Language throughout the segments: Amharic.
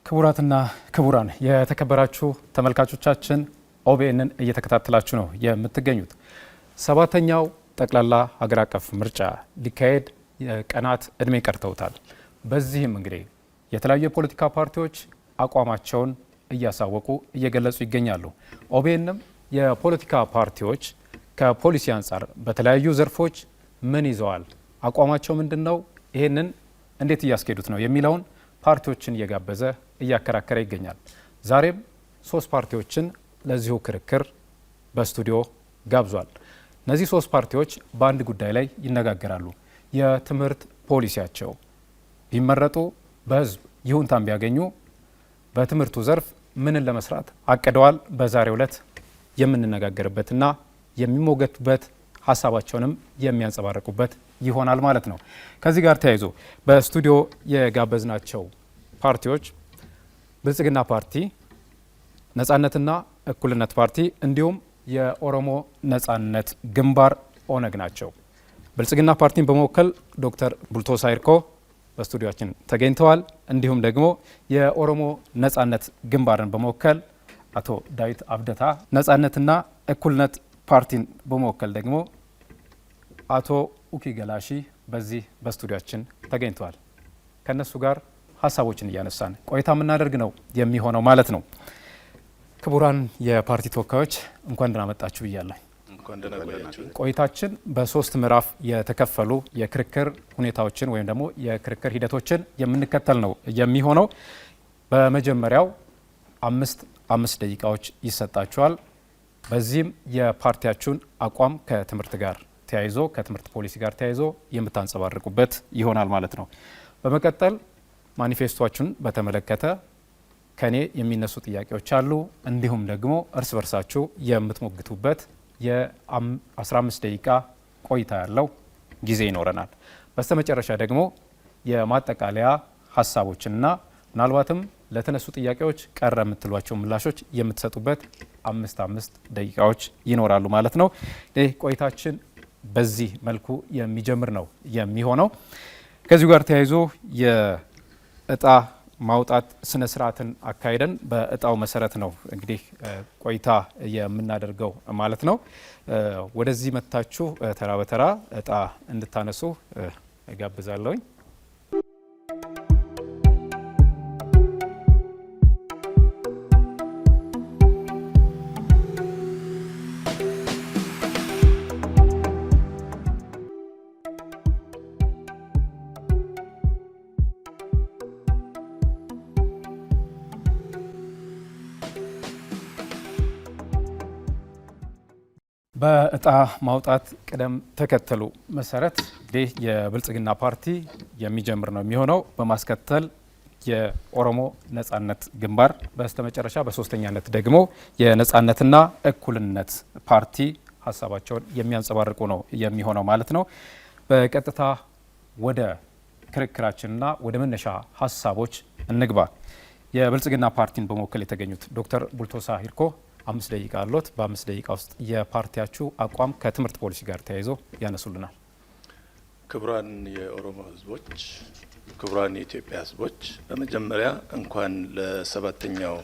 ክቡራትና ክቡራን የተከበራችሁ ተመልካቾቻችን ኦቢኤንን እየተከታተላችሁ ነው የምትገኙት። ሰባተኛው ጠቅላላ ሀገር አቀፍ ምርጫ ሊካሄድ ቀናት እድሜ ቀርተውታል። በዚህም እንግዲህ የተለያዩ የፖለቲካ ፓርቲዎች አቋማቸውን እያሳወቁ እየገለጹ ይገኛሉ። ኦቢኤንም የፖለቲካ ፓርቲዎች ከፖሊሲ አንጻር በተለያዩ ዘርፎች ምን ይዘዋል፣ አቋማቸው ምንድነው፣ ይሄንን እንዴት እያስኬዱት ነው የሚለውን ፓርቲዎችን እየጋበዘ እያከራከረ ይገኛል። ዛሬም ሶስት ፓርቲዎችን ለዚሁ ክርክር በስቱዲዮ ጋብዟል። እነዚህ ሶስት ፓርቲዎች በአንድ ጉዳይ ላይ ይነጋገራሉ። የትምህርት ፖሊሲያቸው ቢመረጡ በህዝብ ይሁንታን ቢያገኙ በትምህርቱ ዘርፍ ምንን ለመስራት አቅደዋል፣ በዛሬው ዕለት የምንነጋገርበትና የሚሞገቱበት ሀሳባቸውንም የሚያንጸባርቁበት ይሆናል ማለት ነው። ከዚህ ጋር ተያይዞ በስቱዲዮ የጋበዝናቸው ፓርቲዎች ብልጽግና ፓርቲ፣ ነጻነትና እኩልነት ፓርቲ እንዲሁም የኦሮሞ ነጻነት ግንባር ኦነግ ናቸው። ብልጽግና ፓርቲን በመወከል ዶክተር ቡልቶሳ ሂርኮ በስቱዲዮችን ተገኝተዋል። እንዲሁም ደግሞ የኦሮሞ ነጻነት ግንባርን በመወከል አቶ ዳዊት አብደታ፣ ነጻነትና እኩልነት ፓርቲን በመወከል ደግሞ አቶ ኡኪ ገላሺ በዚህ በስቱዲዮችን ተገኝተዋል። ከነሱ ጋር ሀሳቦችን እያነሳን ቆይታ የምናደርግ ነው የሚሆነው ማለት ነው። ክቡራን የፓርቲ ተወካዮች እንኳን ደህና መጣችሁ ብያለሁ። ቆይታችን በሶስት ምዕራፍ የተከፈሉ የክርክር ሁኔታዎችን ወይም ደግሞ የክርክር ሂደቶችን የምንከተል ነው የሚሆነው። በመጀመሪያው አምስት ደቂቃዎች ይሰጣችኋል። በዚህም የፓርቲያችሁን አቋም ከትምህርት ጋር ተያይዞ ከትምህርት ፖሊሲ ጋር ተያይዞ የምታንጸባርቁበት ይሆናል ማለት ነው። በመቀጠል ማኒፌስቶአችሁን በተመለከተ ከኔ የሚነሱ ጥያቄዎች አሉ። እንዲሁም ደግሞ እርስ በርሳችሁ የምትሞግቱበት የ15 ደቂቃ ቆይታ ያለው ጊዜ ይኖረናል። በስተመጨረሻ ደግሞ የማጠቃለያ ሀሳቦችንና ምናልባትም ለተነሱ ጥያቄዎች ቀረ የምትሏቸው ምላሾች የምትሰጡበት 5 ደቂቃዎች ይኖራሉ ማለት ነው። ይህ ቆይታችን በዚህ መልኩ የሚጀምር ነው የሚሆነው። ከዚሁ ጋር ተያይዞ የእጣ ማውጣት ስነ ስርዓትን አካሂደን በእጣው መሰረት ነው እንግዲህ ቆይታ የምናደርገው ማለት ነው። ወደዚህ መጥታችሁ ተራ በተራ እጣ እንድታነሱ እጋብዛለሁኝ። በእጣ ማውጣት ቅደም ተከተሉ መሰረት እንግዲህ የብልጽግና ፓርቲ የሚጀምር ነው የሚሆነው። በማስከተል የኦሮሞ ነጻነት ግንባር፣ በስተመጨረሻ በሶስተኛነት ደግሞ የነጻነትና እኩልነት ፓርቲ ሀሳባቸውን የሚያንጸባርቁ ነው የሚሆነው ማለት ነው። በቀጥታ ወደ ክርክራችንና ወደ መነሻ ሀሳቦች እንግባ። የብልጽግና ፓርቲን በመወከል የተገኙት ዶክተር ቡልቶሳ ሂርኮ 5 ደቂቃ አሎት። በ5 ደቂቃ ውስጥ የፓርቲያችሁ አቋም ከትምህርት ፖሊሲ ጋር ተያይዞ ያነሱልናል። ክቡራን የኦሮሞ ህዝቦች፣ ክቡራን የኢትዮጵያ ህዝቦች፣ በመጀመሪያ እንኳን ለሰባተኛው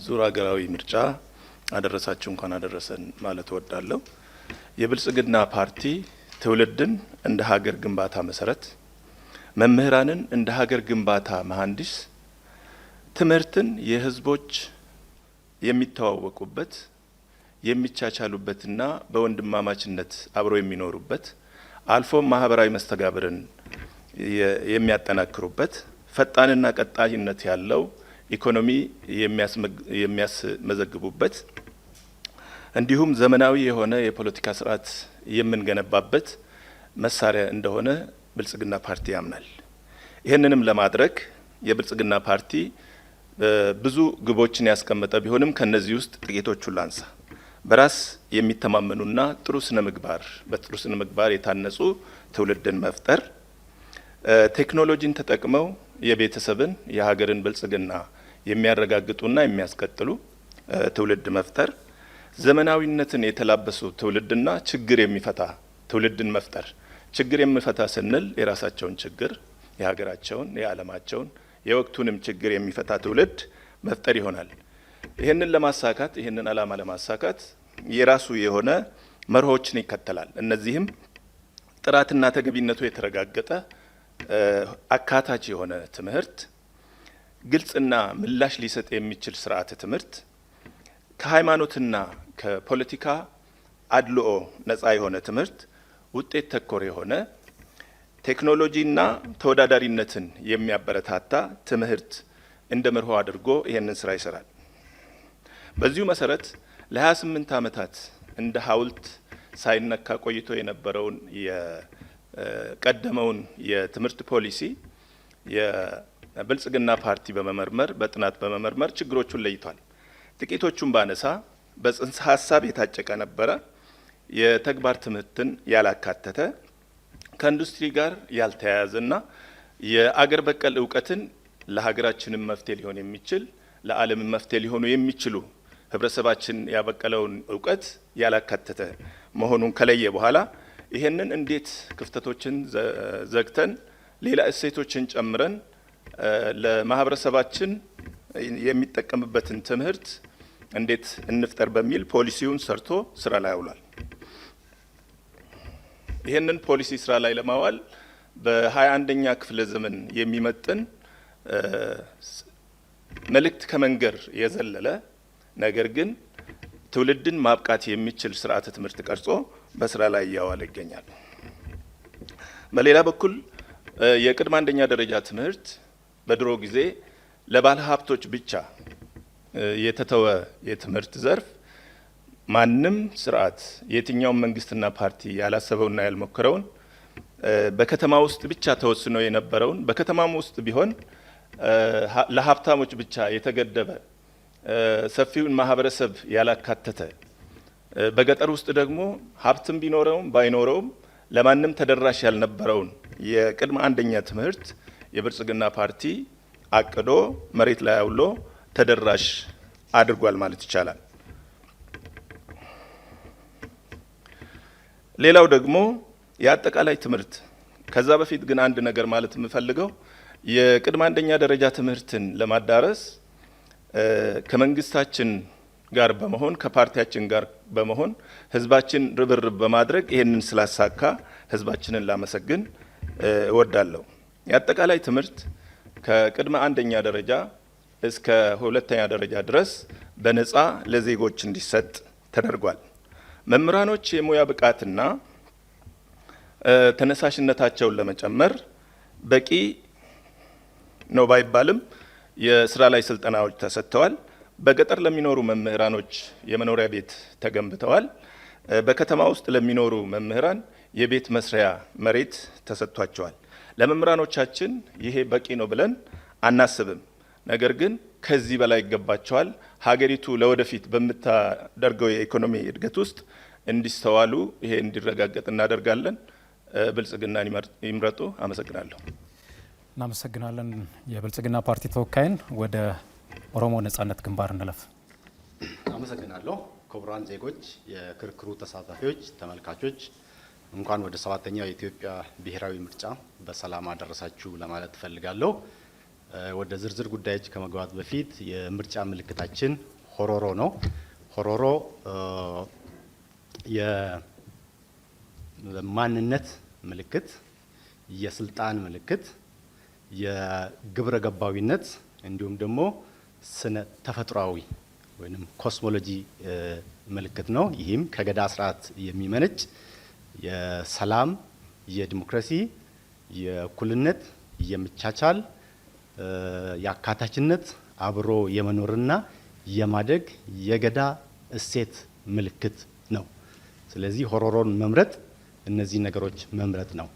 ዙር ሀገራዊ ምርጫ አደረሳችሁ፣ እንኳን አደረሰን ማለት እወዳለሁ። የብልጽግና ፓርቲ ትውልድን እንደ ሀገር ግንባታ መሰረት፣ መምህራንን እንደ ሀገር ግንባታ መሀንዲስ፣ ትምህርትን የህዝቦች የሚተዋወቁበት የሚቻቻሉበትና በወንድማማችነት አብሮ የሚኖሩበት አልፎም ማህበራዊ መስተጋብርን የሚያጠናክሩበት ፈጣንና ቀጣይነት ያለው ኢኮኖሚ የሚያስመዘግቡበት እንዲሁም ዘመናዊ የሆነ የፖለቲካ ስርዓት የምንገነባበት መሳሪያ እንደሆነ ብልጽግና ፓርቲ ያምናል። ይህንንም ለማድረግ የብልጽግና ፓርቲ ብዙ ግቦችን ያስቀመጠ ቢሆንም ከነዚህ ውስጥ ጥቂቶቹን ላንሳ። በራስ የሚተማመኑና በጥሩ ስነ ምግባር የታነጹ ትውልድን መፍጠር፣ ቴክኖሎጂን ተጠቅመው የቤተሰብን የሀገርን ብልጽግና የሚያረጋግጡና የሚያስቀጥሉ ትውልድ መፍጠር፣ ዘመናዊነትን የተላበሱ ትውልድና ችግር የሚፈታ ትውልድን መፍጠር። ችግር የሚፈታ ስንል የራሳቸውን ችግር፣ የሀገራቸውን፣ የዓለማቸውን፣ የወቅቱንም ችግር የሚፈታ ትውልድ መፍጠር ይሆናል። ይህንን ለማሳካት ይህንን ዓላማ ለማሳካት የራሱ የሆነ መርሆችን ይከተላል። እነዚህም ጥራትና ተገቢነቱ የተረጋገጠ አካታች የሆነ ትምህርት፣ ግልጽና ምላሽ ሊሰጥ የሚችል ስርዓተ ትምህርት፣ ከሃይማኖትና ከፖለቲካ አድልኦ ነፃ የሆነ ትምህርት፣ ውጤት ተኮር የሆነ ቴክኖሎጂና ተወዳዳሪነትን የሚያበረታታ ትምህርት እንደ መርሆ አድርጎ ይህንን ስራ ይሰራል። በዚሁ መሰረት ለ28 ዓመታት እንደ ሐውልት ሳይነካ ቆይቶ የነበረውን የቀደመውን የትምህርት ፖሊሲ የብልጽግና ፓርቲ በመመርመር በጥናት በመመርመር ችግሮቹን ለይቷል። ጥቂቶቹን ባነሳ በጽንሰ ሀሳብ የታጨቀ ነበረ፣ የተግባር ትምህርትን ያላካተተ፣ ከኢንዱስትሪ ጋር ያልተያያዘና የአገር በቀል እውቀትን ለሀገራችንም መፍትሄ ሊሆን የሚችል ለዓለም መፍትሄ ሊሆኑ የሚችሉ ህብረተሰባችን ያበቀለውን እውቀት ያላካተተ መሆኑን ከለየ በኋላ ይሄንን እንዴት ክፍተቶችን ዘግተን ሌላ እሴቶችን ጨምረን ለማህበረሰባችን የሚጠቀምበትን ትምህርት እንዴት እንፍጠር በሚል ፖሊሲውን ሰርቶ ስራ ላይ አውሏል። ይሄንን ፖሊሲ ስራ ላይ ለማዋል በ21ኛ ክፍለ ዘመን የሚመጥን መልእክት ከመንገር የዘለለ ነገር ግን ትውልድን ማብቃት የሚችል ስርዓተ ትምህርት ቀርጾ በስራ ላይ እያዋለ ይገኛል። በሌላ በኩል የቅድመ አንደኛ ደረጃ ትምህርት በድሮ ጊዜ ለባለ ሀብቶች ብቻ የተተወ የትምህርት ዘርፍ ማንም ስርዓት የትኛውም መንግስትና ፓርቲ ያላሰበውና ያልሞከረውን በከተማ ውስጥ ብቻ ተወስኖ የነበረውን በከተማም ውስጥ ቢሆን ለሀብታሞች ብቻ የተገደበ ሰፊውን ማህበረሰብ ያላካተተ በገጠር ውስጥ ደግሞ ሀብትም ቢኖረውም ባይኖረውም ለማንም ተደራሽ ያልነበረውን የቅድመ አንደኛ ትምህርት የብልጽግና ፓርቲ አቅዶ መሬት ላይ አውሎ ተደራሽ አድርጓል ማለት ይቻላል። ሌላው ደግሞ የአጠቃላይ ትምህርት ከዛ በፊት ግን አንድ ነገር ማለት የምፈልገው የቅድመ አንደኛ ደረጃ ትምህርትን ለማዳረስ ከመንግስታችን ጋር በመሆን ከፓርቲያችን ጋር በመሆን ህዝባችን ርብርብ በማድረግ ይሄንን ስላሳካ ህዝባችንን ላመሰግን እወዳለሁ። የአጠቃላይ ትምህርት ከቅድመ አንደኛ ደረጃ እስከ ሁለተኛ ደረጃ ድረስ በነፃ ለዜጎች እንዲሰጥ ተደርጓል። መምህራኖች የሙያ ብቃትና ተነሳሽነታቸውን ለመጨመር በቂ ነው ባይባልም የስራ ላይ ስልጠናዎች ተሰጥተዋል። በገጠር ለሚኖሩ መምህራኖች የመኖሪያ ቤት ተገንብተዋል። በከተማ ውስጥ ለሚኖሩ መምህራን የቤት መስሪያ መሬት ተሰጥቷቸዋል። ለመምህራኖቻችን ይሄ በቂ ነው ብለን አናስብም። ነገር ግን ከዚህ በላይ ይገባቸዋል። ሀገሪቱ ለወደፊት በምታደርገው የኢኮኖሚ እድገት ውስጥ እንዲስተዋሉ ይሄ እንዲረጋገጥ እናደርጋለን። ብልጽግናን ይምረጡ። አመሰግናለሁ። እናመሰግናለን። የብልጽግና ፓርቲ ተወካይን ወደ ኦሮሞ ነጻነት ግንባር እንለፍ። አመሰግናለሁ። ክቡራን ዜጎች፣ የክርክሩ ተሳታፊዎች፣ ተመልካቾች እንኳን ወደ 7ኛው የኢትዮጵያ ብሔራዊ ምርጫ በሰላም አደረሳችሁ ለማለት እፈልጋለሁ። ወደ ዝርዝር ጉዳዮች ከመግባት በፊት የምርጫ ምልክታችን ሆሮሮ ነው። ሆሮሮ የማንነት ምልክት፣ የስልጣን ምልክት፣ የግብረ ገባዊነት እንዲሁም ደግሞ ስነ ተፈጥሯዊ ወይም ኮስሞሎጂ ምልክት ነው። ይህም ከገዳ ስርዓት የሚመነጭ የሰላም፣ የዲሞክራሲ፣ የእኩልነት፣ የመቻቻል፣ የአካታችነት፣ አብሮ የመኖርና የማደግ የገዳ እሴት ምልክት ነው። ስለዚህ ሆሮሮን መምረጥ እነዚህ ነገሮች መምረጥ ነው።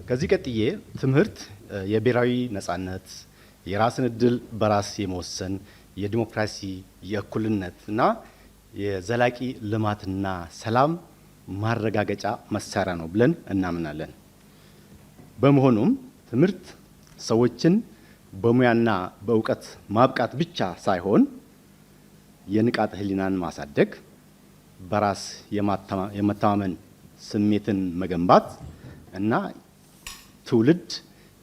ከዚህ ቀጥዬ ትምህርት የብሔራዊ ነጻነት፣ የራስን እድል በራስ የመወሰን፣ የዲሞክራሲ፣ የእኩልነት እና የዘላቂ ልማትና ሰላም ማረጋገጫ መሳሪያ ነው ብለን እናምናለን። በመሆኑም ትምህርት ሰዎችን በሙያና በእውቀት ማብቃት ብቻ ሳይሆን የንቃተ ህሊናን ማሳደግ፣ በራስ የመተማመን ስሜትን መገንባት እና ትውልድ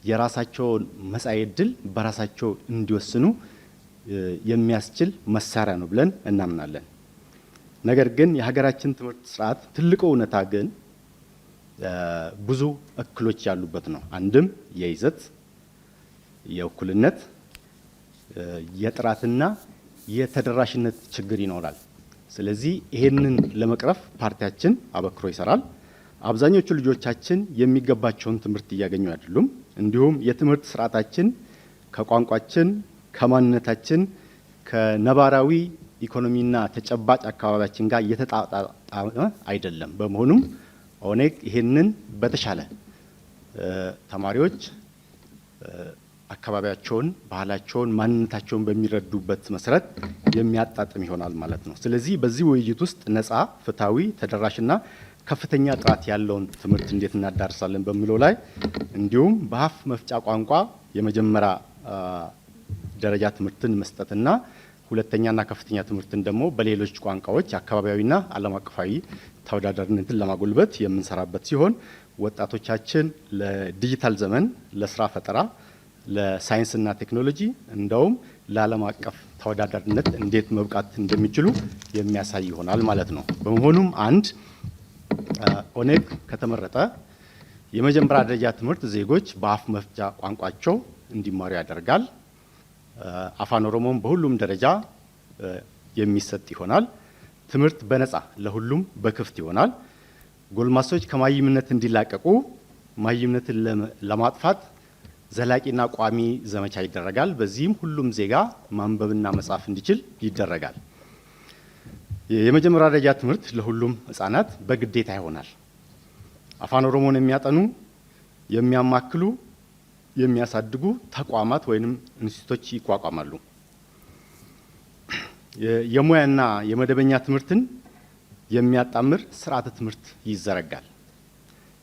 የራሳቸውን መጻኢ ዕድል በራሳቸው እንዲወስኑ የሚያስችል መሳሪያ ነው ብለን እናምናለን። ነገር ግን የሀገራችን ትምህርት ስርዓት ትልቁ እውነታ ግን ብዙ እክሎች ያሉበት ነው። አንድም የይዘት፣ የእኩልነት፣ የጥራትና የተደራሽነት ችግር ይኖራል። ስለዚህ ይሄንን ለመቅረፍ ፓርቲያችን አበክሮ ይሰራል። አብዛኞቹ ልጆቻችን የሚገባቸውን ትምህርት እያገኙ አይደሉም። እንዲሁም የትምህርት ስርዓታችን ከቋንቋችን፣ ከማንነታችን፣ ከነባራዊ ኢኮኖሚና ተጨባጭ አካባቢያችን ጋር እየተጣጣመ አይደለም። በመሆኑም ኦኔግ ይሄንን በተሻለ ተማሪዎች አካባቢያቸውን፣ ባህላቸውን፣ ማንነታቸውን በሚረዱበት መሰረት የሚያጣጥም ይሆናል ማለት ነው። ስለዚህ በዚህ ውይይት ውስጥ ነፃ፣ ፍትሃዊ፣ ተደራሽና ከፍተኛ ጥራት ያለውን ትምህርት እንዴት እናዳርሳለን በሚለው ላይ እንዲሁም በአፍ መፍጫ ቋንቋ የመጀመሪያ ደረጃ ትምህርትን መስጠትና ሁለተኛና ከፍተኛ ትምህርትን ደግሞ በሌሎች ቋንቋዎች አካባቢያዊና ዓለም አቀፋዊ ተወዳዳሪነትን ለማጎልበት የምንሰራበት ሲሆን ወጣቶቻችን ለዲጂታል ዘመን፣ ለስራ ፈጠራ፣ ለሳይንስና ቴክኖሎጂ እንደውም ለዓለም አቀፍ ተወዳዳሪነት እንዴት መብቃት እንደሚችሉ የሚያሳይ ይሆናል ማለት ነው። በመሆኑም አንድ ኦኔግ ከተመረጠ የመጀመሪያ ደረጃ ትምህርት ዜጎች በአፍ መፍቻ ቋንቋቸው እንዲማሩ ያደርጋል። አፋን ኦሮሞም በሁሉም ደረጃ የሚሰጥ ይሆናል። ትምህርት በነፃ ለሁሉም በክፍት ይሆናል። ጎልማሶች ከማይምነት እንዲላቀቁ ማይምነትን ለማጥፋት ዘላቂና ቋሚ ዘመቻ ይደረጋል። በዚህም ሁሉም ዜጋ ማንበብና መጻፍ እንዲችል ይደረጋል። የመጀመሪያ ደረጃ ትምህርት ለሁሉም ህጻናት በግዴታ ይሆናል። አፋን ኦሮሞን የሚያጠኑ፣ የሚያማክሉ፣ የሚያሳድጉ ተቋማት ወይንም ኢንስቲትዩቶች ይቋቋማሉ። የሙያና የመደበኛ ትምህርትን የሚያጣምር ስርዓተ ትምህርት ይዘረጋል።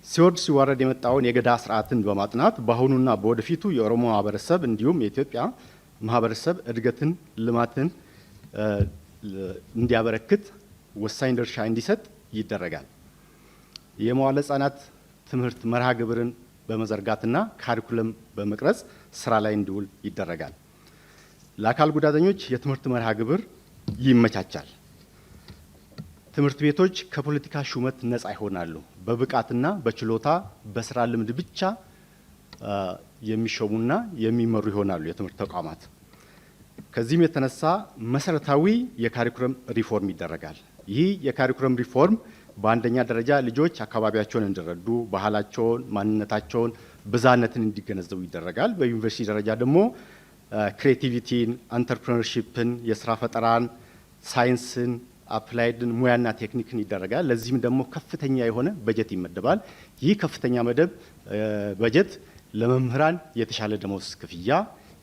ሲወርድ ሲዋረድ የመጣውን የገዳ ስርዓትን በማጥናት በአሁኑና በወደፊቱ የኦሮሞ ማህበረሰብ እንዲሁም የኢትዮጵያ ማህበረሰብ እድገትን፣ ልማትን እንዲያበረክት ወሳኝ ድርሻ እንዲሰጥ ይደረጋል። የመዋለ ህጻናት ትምህርት መርሃ ግብርን በመዘርጋትና ካሪኩለም በመቅረጽ ስራ ላይ እንዲውል ይደረጋል። ለአካል ጉዳተኞች የትምህርት መርሃ ግብር ይመቻቻል። ትምህርት ቤቶች ከፖለቲካ ሹመት ነፃ ይሆናሉ። በብቃትና በችሎታ በስራ ልምድ ብቻ የሚሾሙና የሚመሩ ይሆናሉ የትምህርት ተቋማት። ከዚህም የተነሳ መሰረታዊ የካሪኩለም ሪፎርም ይደረጋል። ይህ የካሪኩለም ሪፎርም በአንደኛ ደረጃ ልጆች አካባቢያቸውን እንዲረዱ፣ ባህላቸውን፣ ማንነታቸውን፣ ብዝሃነትን እንዲገነዘቡ ይደረጋል። በዩኒቨርሲቲ ደረጃ ደግሞ ክሬቲቪቲን፣ አንተርፕረነርሺፕን፣ የስራ ፈጠራን፣ ሳይንስን፣ አፕላይድን፣ ሙያና ቴክኒክን ይደረጋል። ለዚህም ደግሞ ከፍተኛ የሆነ በጀት ይመደባል። ይህ ከፍተኛ መደብ በጀት ለመምህራን የተሻለ ደሞዝ ክፍያ፣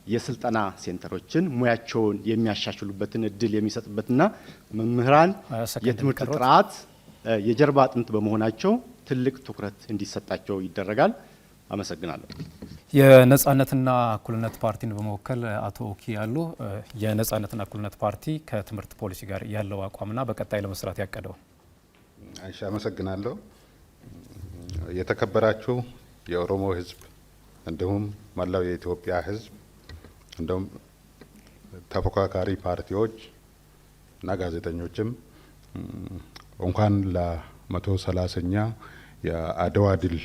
የስልጠና ሴንተሮችን ሙያቸውን የሚያሻሽሉበትን እድል የሚሰጥበትና መምህራን የትምህርት ጥራት የጀርባ አጥንት በመሆናቸው ትልቅ ትኩረት እንዲሰጣቸው ይደረጋል። አመሰግናለሁ። የነጻነትና እኩልነት ፓርቲን በመወከል አቶ ኦኪ ያሉ የነጻነትና እኩልነት ፓርቲ ከትምህርት ፖሊሲ ጋር ያለው አቋምና በቀጣይ ለመስራት ያቀደው። እሺ፣ አመሰግናለሁ። የተከበራችሁ የኦሮሞ ሕዝብ እንዲሁም መላው የኢትዮጵያ ሕዝብ እንዲሁም ተፎካካሪ ፓርቲዎች እና ጋዜጠኞችም እንኳን ለ130ኛ የአድዋ ድል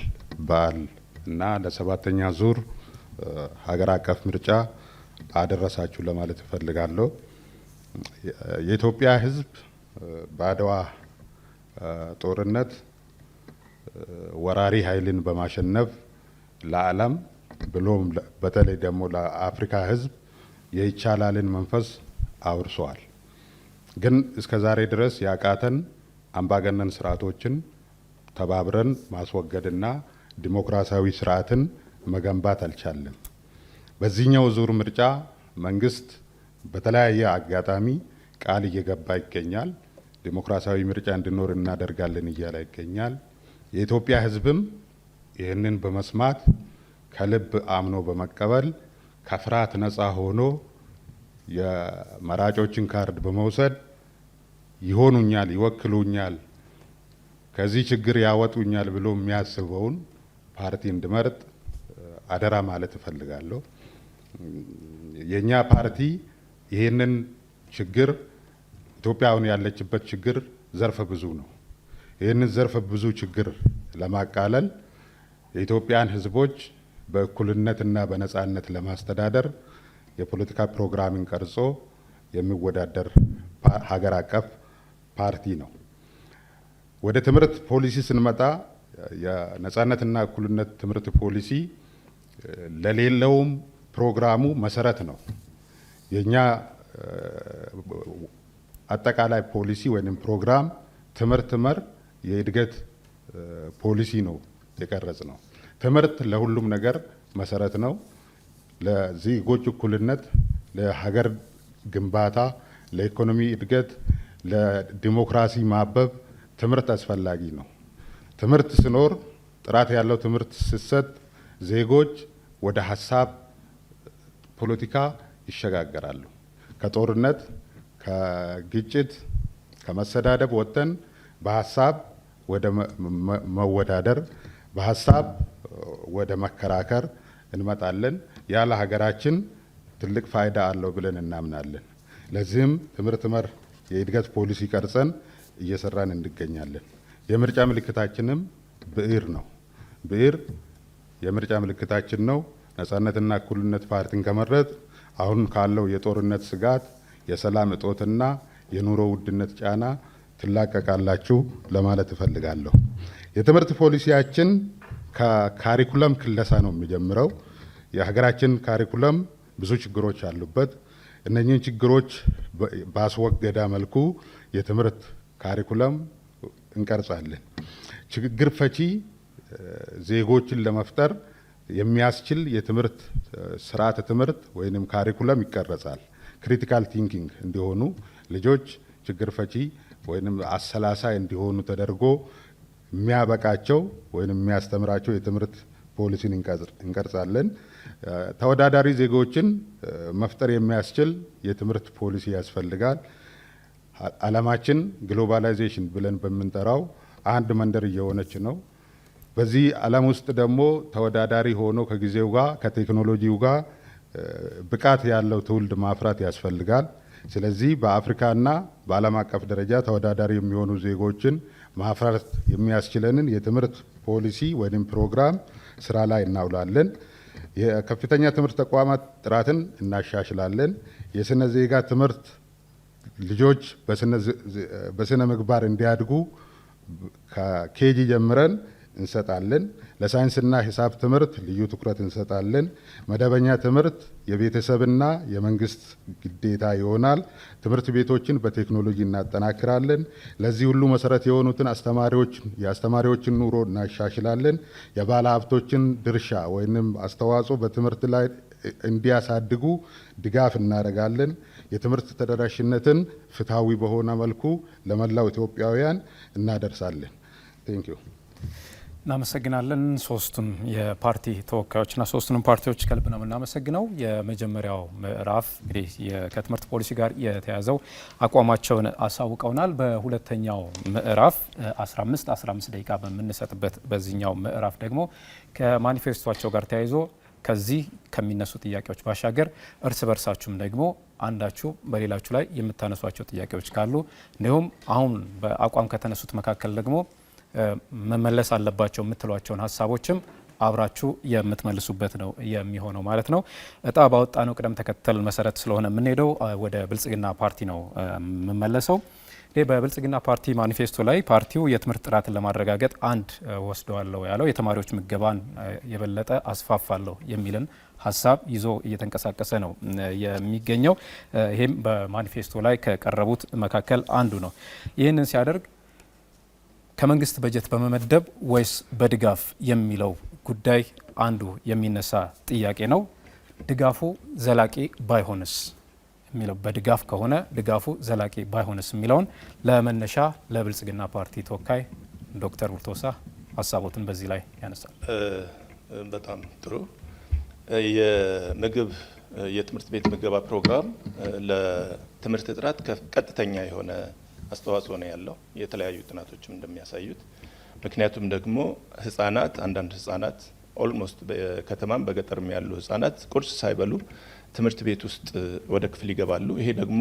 በዓል እና ለ7ኛ ዙር ሀገር አቀፍ ምርጫ አደረሳችሁ ለማለት እፈልጋለሁ። የኢትዮጵያ ሕዝብ በአድዋ ጦርነት ወራሪ ኃይልን በማሸነፍ ለዓለም ብሎም በተለይ ደግሞ ለአፍሪካ ሕዝብ የይቻላልን መንፈስ አውርሷል። ግን እስከ ዛሬ ድረስ ያቃተን አምባገነን ስርዓቶችን ተባብረን ማስወገድና ዲሞክራሲያዊ ስርዓትን መገንባት አልቻለም። በዚህኛው ዙር ምርጫ መንግስት በተለያየ አጋጣሚ ቃል እየገባ ይገኛል። ዲሞክራሲያዊ ምርጫ እንዲኖር እናደርጋለን እያለ ይገኛል። የኢትዮጵያ ህዝብም ይህንን በመስማት ከልብ አምኖ በመቀበል ከፍርሃት ነፃ ሆኖ የመራጮችን ካርድ በመውሰድ ይሆኑኛል፣ ይወክሉኛል፣ ከዚህ ችግር ያወጡኛል ብሎ የሚያስበውን ፓርቲ እንዲመርጥ አደራ ማለት እፈልጋለሁ። የኛ ፓርቲ ይህንን ችግር ኢትዮጵያ አሁን ያለችበት ችግር ዘርፈ ብዙ ነው። ይህንን ዘርፈ ብዙ ችግር ለማቃለል የኢትዮጵያን ሕዝቦች በእኩልነትና በነጻነት ለማስተዳደር የፖለቲካ ፕሮግራምን ቀርጾ የሚወዳደር ሀገር አቀፍ ፓርቲ ነው። ወደ ትምህርት ፖሊሲ ስንመጣ የነጻነትና እኩልነት ትምህርት ፖሊሲ ለሌለውም ፕሮግራሙ መሰረት ነው። የኛ አጠቃላይ ፖሊሲ ወይም ፕሮግራም ትምህርት መር የእድገት ፖሊሲ ነው የቀረጽ ነው። ትምህርት ለሁሉም ነገር መሰረት ነው። ለዜጎች እኩልነት፣ ለሀገር ግንባታ፣ ለኢኮኖሚ እድገት፣ ለዲሞክራሲ ማበብ ትምህርት አስፈላጊ ነው። ትምህርት ሲኖር፣ ጥራት ያለው ትምህርት ሲሰጥ ዜጎች ወደ ሀሳብ ፖለቲካ ይሸጋገራሉ። ከጦርነት፣ ከግጭት፣ ከመሰዳደብ ወጥተን በሀሳብ ወደ መወዳደር፣ በሀሳብ ወደ መከራከር እንመጣለን። ያለ ሀገራችን ትልቅ ፋይዳ አለው ብለን እናምናለን። ለዚህም ትምህርት መር የእድገት ፖሊሲ ቀርጸን እየሰራን እንገኛለን። የምርጫ ምልክታችንም ብዕር ነው። ብዕር የምርጫ ምልክታችን ነው። ነጻነትና እኩልነት ፓርቲን ከመረጥ አሁን ካለው የጦርነት ስጋት፣ የሰላም እጦትና የኑሮ ውድነት ጫና ትላቀቃላችሁ ለማለት እፈልጋለሁ። የትምህርት ፖሊሲያችን ከካሪኩለም ክለሳ ነው የሚጀምረው። የሀገራችን ካሪኩለም ብዙ ችግሮች አሉበት። እነኚህን ችግሮች ባስወገዳ መልኩ የትምህርት ካሪኩለም እንቀርጻለን። ችግር ፈቺ ዜጎችን ለመፍጠር የሚያስችል የትምህርት ስርዓተ ትምህርት ወይም ካሪኩለም ይቀረጻል። ክሪቲካል ቲንኪንግ እንዲሆኑ ልጆች ችግር ፈቺ ወይም አሰላሳይ እንዲሆኑ ተደርጎ የሚያበቃቸው ወይም የሚያስተምራቸው የትምህርት ፖሊሲን እንቀርጻለን። ተወዳዳሪ ዜጎችን መፍጠር የሚያስችል የትምህርት ፖሊሲ ያስፈልጋል። ዓለማችን ግሎባላይዜሽን ብለን በምንጠራው አንድ መንደር እየሆነች ነው። በዚህ ዓለም ውስጥ ደግሞ ተወዳዳሪ ሆኖ ከጊዜው ጋር ከቴክኖሎጂው ጋር ብቃት ያለው ትውልድ ማፍራት ያስፈልጋል። ስለዚህ በአፍሪካና በዓለም አቀፍ ደረጃ ተወዳዳሪ የሚሆኑ ዜጎችን ማፍራት የሚያስችለንን የትምህርት ፖሊሲ ወይም ፕሮግራም ስራ ላይ እናውላለን። የከፍተኛ ትምህርት ተቋማት ጥራትን እናሻሽላለን። የስነ ዜጋ ትምህርት ልጆች በስነ ምግባር እንዲያድጉ ከኬጂ ጀምረን እንሰጣለን። ለሳይንስና ሂሳብ ትምህርት ልዩ ትኩረት እንሰጣለን። መደበኛ ትምህርት የቤተሰብና የመንግስት ግዴታ ይሆናል። ትምህርት ቤቶችን በቴክኖሎጂ እናጠናክራለን። ለዚህ ሁሉ መሰረት የሆኑትን የአስተማሪዎችን ኑሮ እናሻሽላለን። የባለ ሀብቶችን ድርሻ ወይም አስተዋጽኦ በትምህርት ላይ እንዲያሳድጉ ድጋፍ እናደርጋለን። የትምህርት ተደራሽነትን ፍትሐዊ በሆነ መልኩ ለመላው ኢትዮጵያውያን እናደርሳለን። ቴንክ ዩ። እናመሰግናለን። ሶስቱም የፓርቲ ተወካዮችና ሶስቱንም ፓርቲዎች ከልብ ነው የምናመሰግነው። የመጀመሪያው ምዕራፍ እንግዲህ ከትምህርት ፖሊሲ ጋር የተያዘው አቋማቸውን አሳውቀውናል። በሁለተኛው ምዕራፍ 15 ደቂቃ በምንሰጥበት በዚህኛው ምዕራፍ ደግሞ ከማኒፌስቶቸው ጋር ተያይዞ ከዚህ ከሚነሱ ጥያቄዎች ባሻገር እርስ በርሳችሁም ደግሞ አንዳችሁ በሌላችሁ ላይ የምታነሷቸው ጥያቄዎች ካሉ እንዲሁም አሁን በአቋም ከተነሱት መካከል ደግሞ መመለስ አለባቸው የምትሏቸውን ሀሳቦችም አብራችሁ የምትመልሱበት ነው የሚሆነው ማለት ነው። እጣ ባወጣነው ቅደም ተከተል መሰረት ስለሆነ የምንሄደው ወደ ብልጽግና ፓርቲ ነው የምመለሰው። በብልጽግና ፓርቲ ማኒፌስቶ ላይ ፓርቲው የትምህርት ጥራትን ለማረጋገጥ አንድ ወስደዋለሁ ያለው የተማሪዎች ምገባን የበለጠ አስፋፋለሁ የሚልን ሀሳብ ይዞ እየተንቀሳቀሰ ነው የሚገኘው። ይህም በማኒፌስቶ ላይ ከቀረቡት መካከል አንዱ ነው። ይህንን ሲያደርግ ከመንግስት በጀት በመመደብ ወይስ በድጋፍ የሚለው ጉዳይ አንዱ የሚነሳ ጥያቄ ነው። ድጋፉ ዘላቂ ባይሆንስ የሚለው በድጋፍ ከሆነ ድጋፉ ዘላቂ ባይሆንስ የሚለውን ለመነሻ ለብልጽግና ፓርቲ ተወካይ ዶክተር ቡልቶሳ ሀሳቦትን በዚህ ላይ ያነሳል። በጣም ጥሩ። የትምህርት ቤት ምገባ ፕሮግራም ለትምህርት ጥራት ቀጥተኛ የሆነ አስተዋጽኦ ነው ያለው፣ የተለያዩ ጥናቶችም እንደሚያሳዩት። ምክንያቱም ደግሞ አንዳንድ ህጻናት ኦልሞስት በከተማም በገጠርም ያሉ ህጻናት ቁርስ ሳይበሉ ትምህርት ቤት ውስጥ ወደ ክፍል ይገባሉ። ይሄ ደግሞ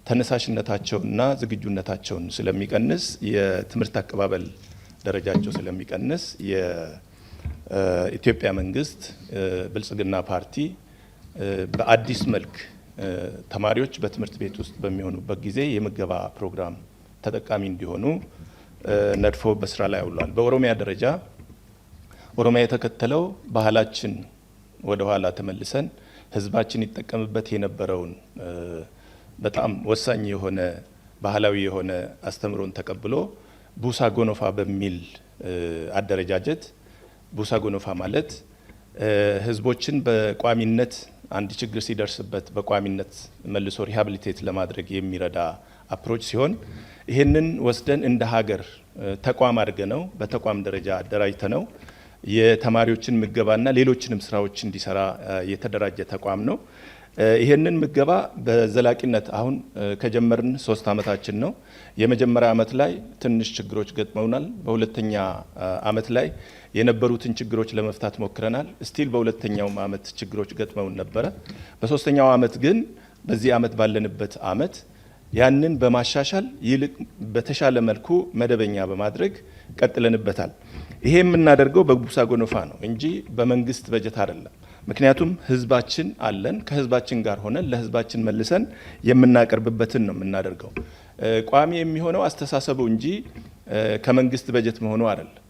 ተነሳሽነታቸውና ዝግጁነታቸውን ስለሚቀንስ የትምህርት አቀባበል ደረጃቸው ስለሚቀንስ የኢትዮጵያ መንግስት ብልጽግና ፓርቲ በአዲስ መልክ ተማሪዎች በትምህርት ቤት ውስጥ በሚሆኑበት ጊዜ የምገባ ፕሮግራም ተጠቃሚ እንዲሆኑ ነድፎ በስራ ላይ አውሏል። በኦሮሚያ ደረጃ ኦሮሚያ የተከተለው ባህላችን ወደ ኋላ ተመልሰን ህዝባችን ይጠቀምበት የነበረውን በጣም ወሳኝ የሆነ ባህላዊ የሆነ አስተምሮን ተቀብሎ ቡሳ ጎኖፋ በሚል አደረጃጀት ቡሳ ጎኖፋ ማለት ህዝቦችን በቋሚነት አንድ ችግር ሲደርስበት በቋሚነት መልሶ ሪሃቢሊቴት ለማድረግ የሚረዳ አፕሮች ሲሆን ይህንን ወስደን እንደ ሀገር ተቋም አድርገነው በተቋም ደረጃ አደራጅተነው የተማሪዎችን ምገባና ሌሎችንም ስራዎች እንዲሰራ የተደራጀ ተቋም ነው። ይህንን ምገባ በዘላቂነት አሁን ከጀመርን 3 ዓመታችን ነው። የመጀመሪያ ዓመት ላይ ትንሽ ችግሮች ገጥመውናል። በሁለተኛ ዓመት ላይ የነበሩትን ችግሮች ለመፍታት ሞክረናል። ስቲል በሁለተኛው ዓመት ችግሮች ገጥመውን ነበረ። በሶስተኛው ዓመት ግን በዚህ ዓመት ባለንበት ዓመት ያንን በማሻሻል ይልቅ በተሻለ መልኩ መደበኛ በማድረግ ቀጥለንበታል። ይሄ የምናደርገው በቡሳ ጎኖፋ ነው እንጂ በመንግስት በጀት አይደለም። ምክንያቱም ህዝባችን አለን። ከህዝባችን ጋር ሆነን ለህዝባችን መልሰን የምናቀርብበትን ነው የምናደርገው። ቋሚ የሚሆነው አስተሳሰቡ እንጂ ከመንግስት በጀት መሆኑ አይደለም።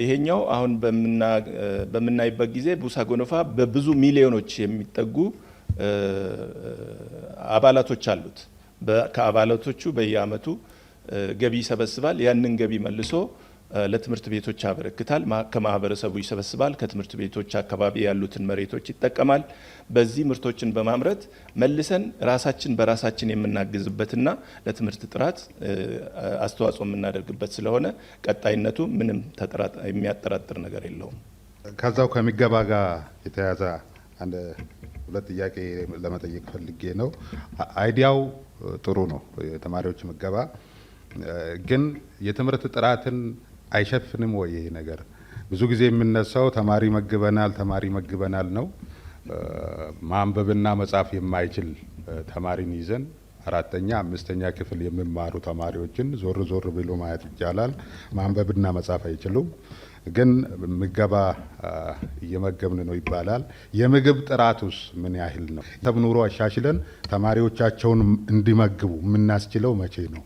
ይሄኛው አሁን በምናይበት ጊዜ ቡሳ ጎኖፋ በብዙ ሚሊዮኖች የሚጠጉ አባላቶች አሉት። ከአባላቶቹ በየአመቱ ገቢ ይሰበስባል። ያንን ገቢ መልሶ ለትምህርት ቤቶች ያበረክታል። ከማህበረሰቡ ይሰበስባል። ከትምህርት ቤቶች አካባቢ ያሉትን መሬቶች ይጠቀማል። በዚህ ምርቶችን በማምረት መልሰን ራሳችን በራሳችን የምናግዝበትና ለትምህርት ጥራት አስተዋጽኦ የምናደርግበት ስለሆነ ቀጣይነቱ ምንም የሚያጠራጥር ነገር የለውም። ከዛው ከምገባ ጋር የተያዘ አንድ ሁለት ጥያቄ ለመጠየቅ ፈልጌ ነው። አይዲያው ጥሩ ነው፣ የተማሪዎች ምገባ ግን የትምህርት ጥራትን አይሸፍንም ወይ? ይሄ ነገር ብዙ ጊዜ የምነሳው ተማሪ መግበናል ነው። ማንበብና መጻፍ የማይችል ተማሪን ይዘን 4ኛ 5ኛ ክፍል የሚማሩ ተማሪዎችን ዞር ዞር ብሎ ማየት ይቻላል። ማንበብና መጻፍ አይችሉም፣ ግን ምገባ እየመገብን ነው ይባላል። የምግብ ጥራቱስ ምን ያህል ነው? ኑሮ አሻሽለን ተማሪዎቻቸውን እንዲመግቡ የምናስችለው መቼ ነው?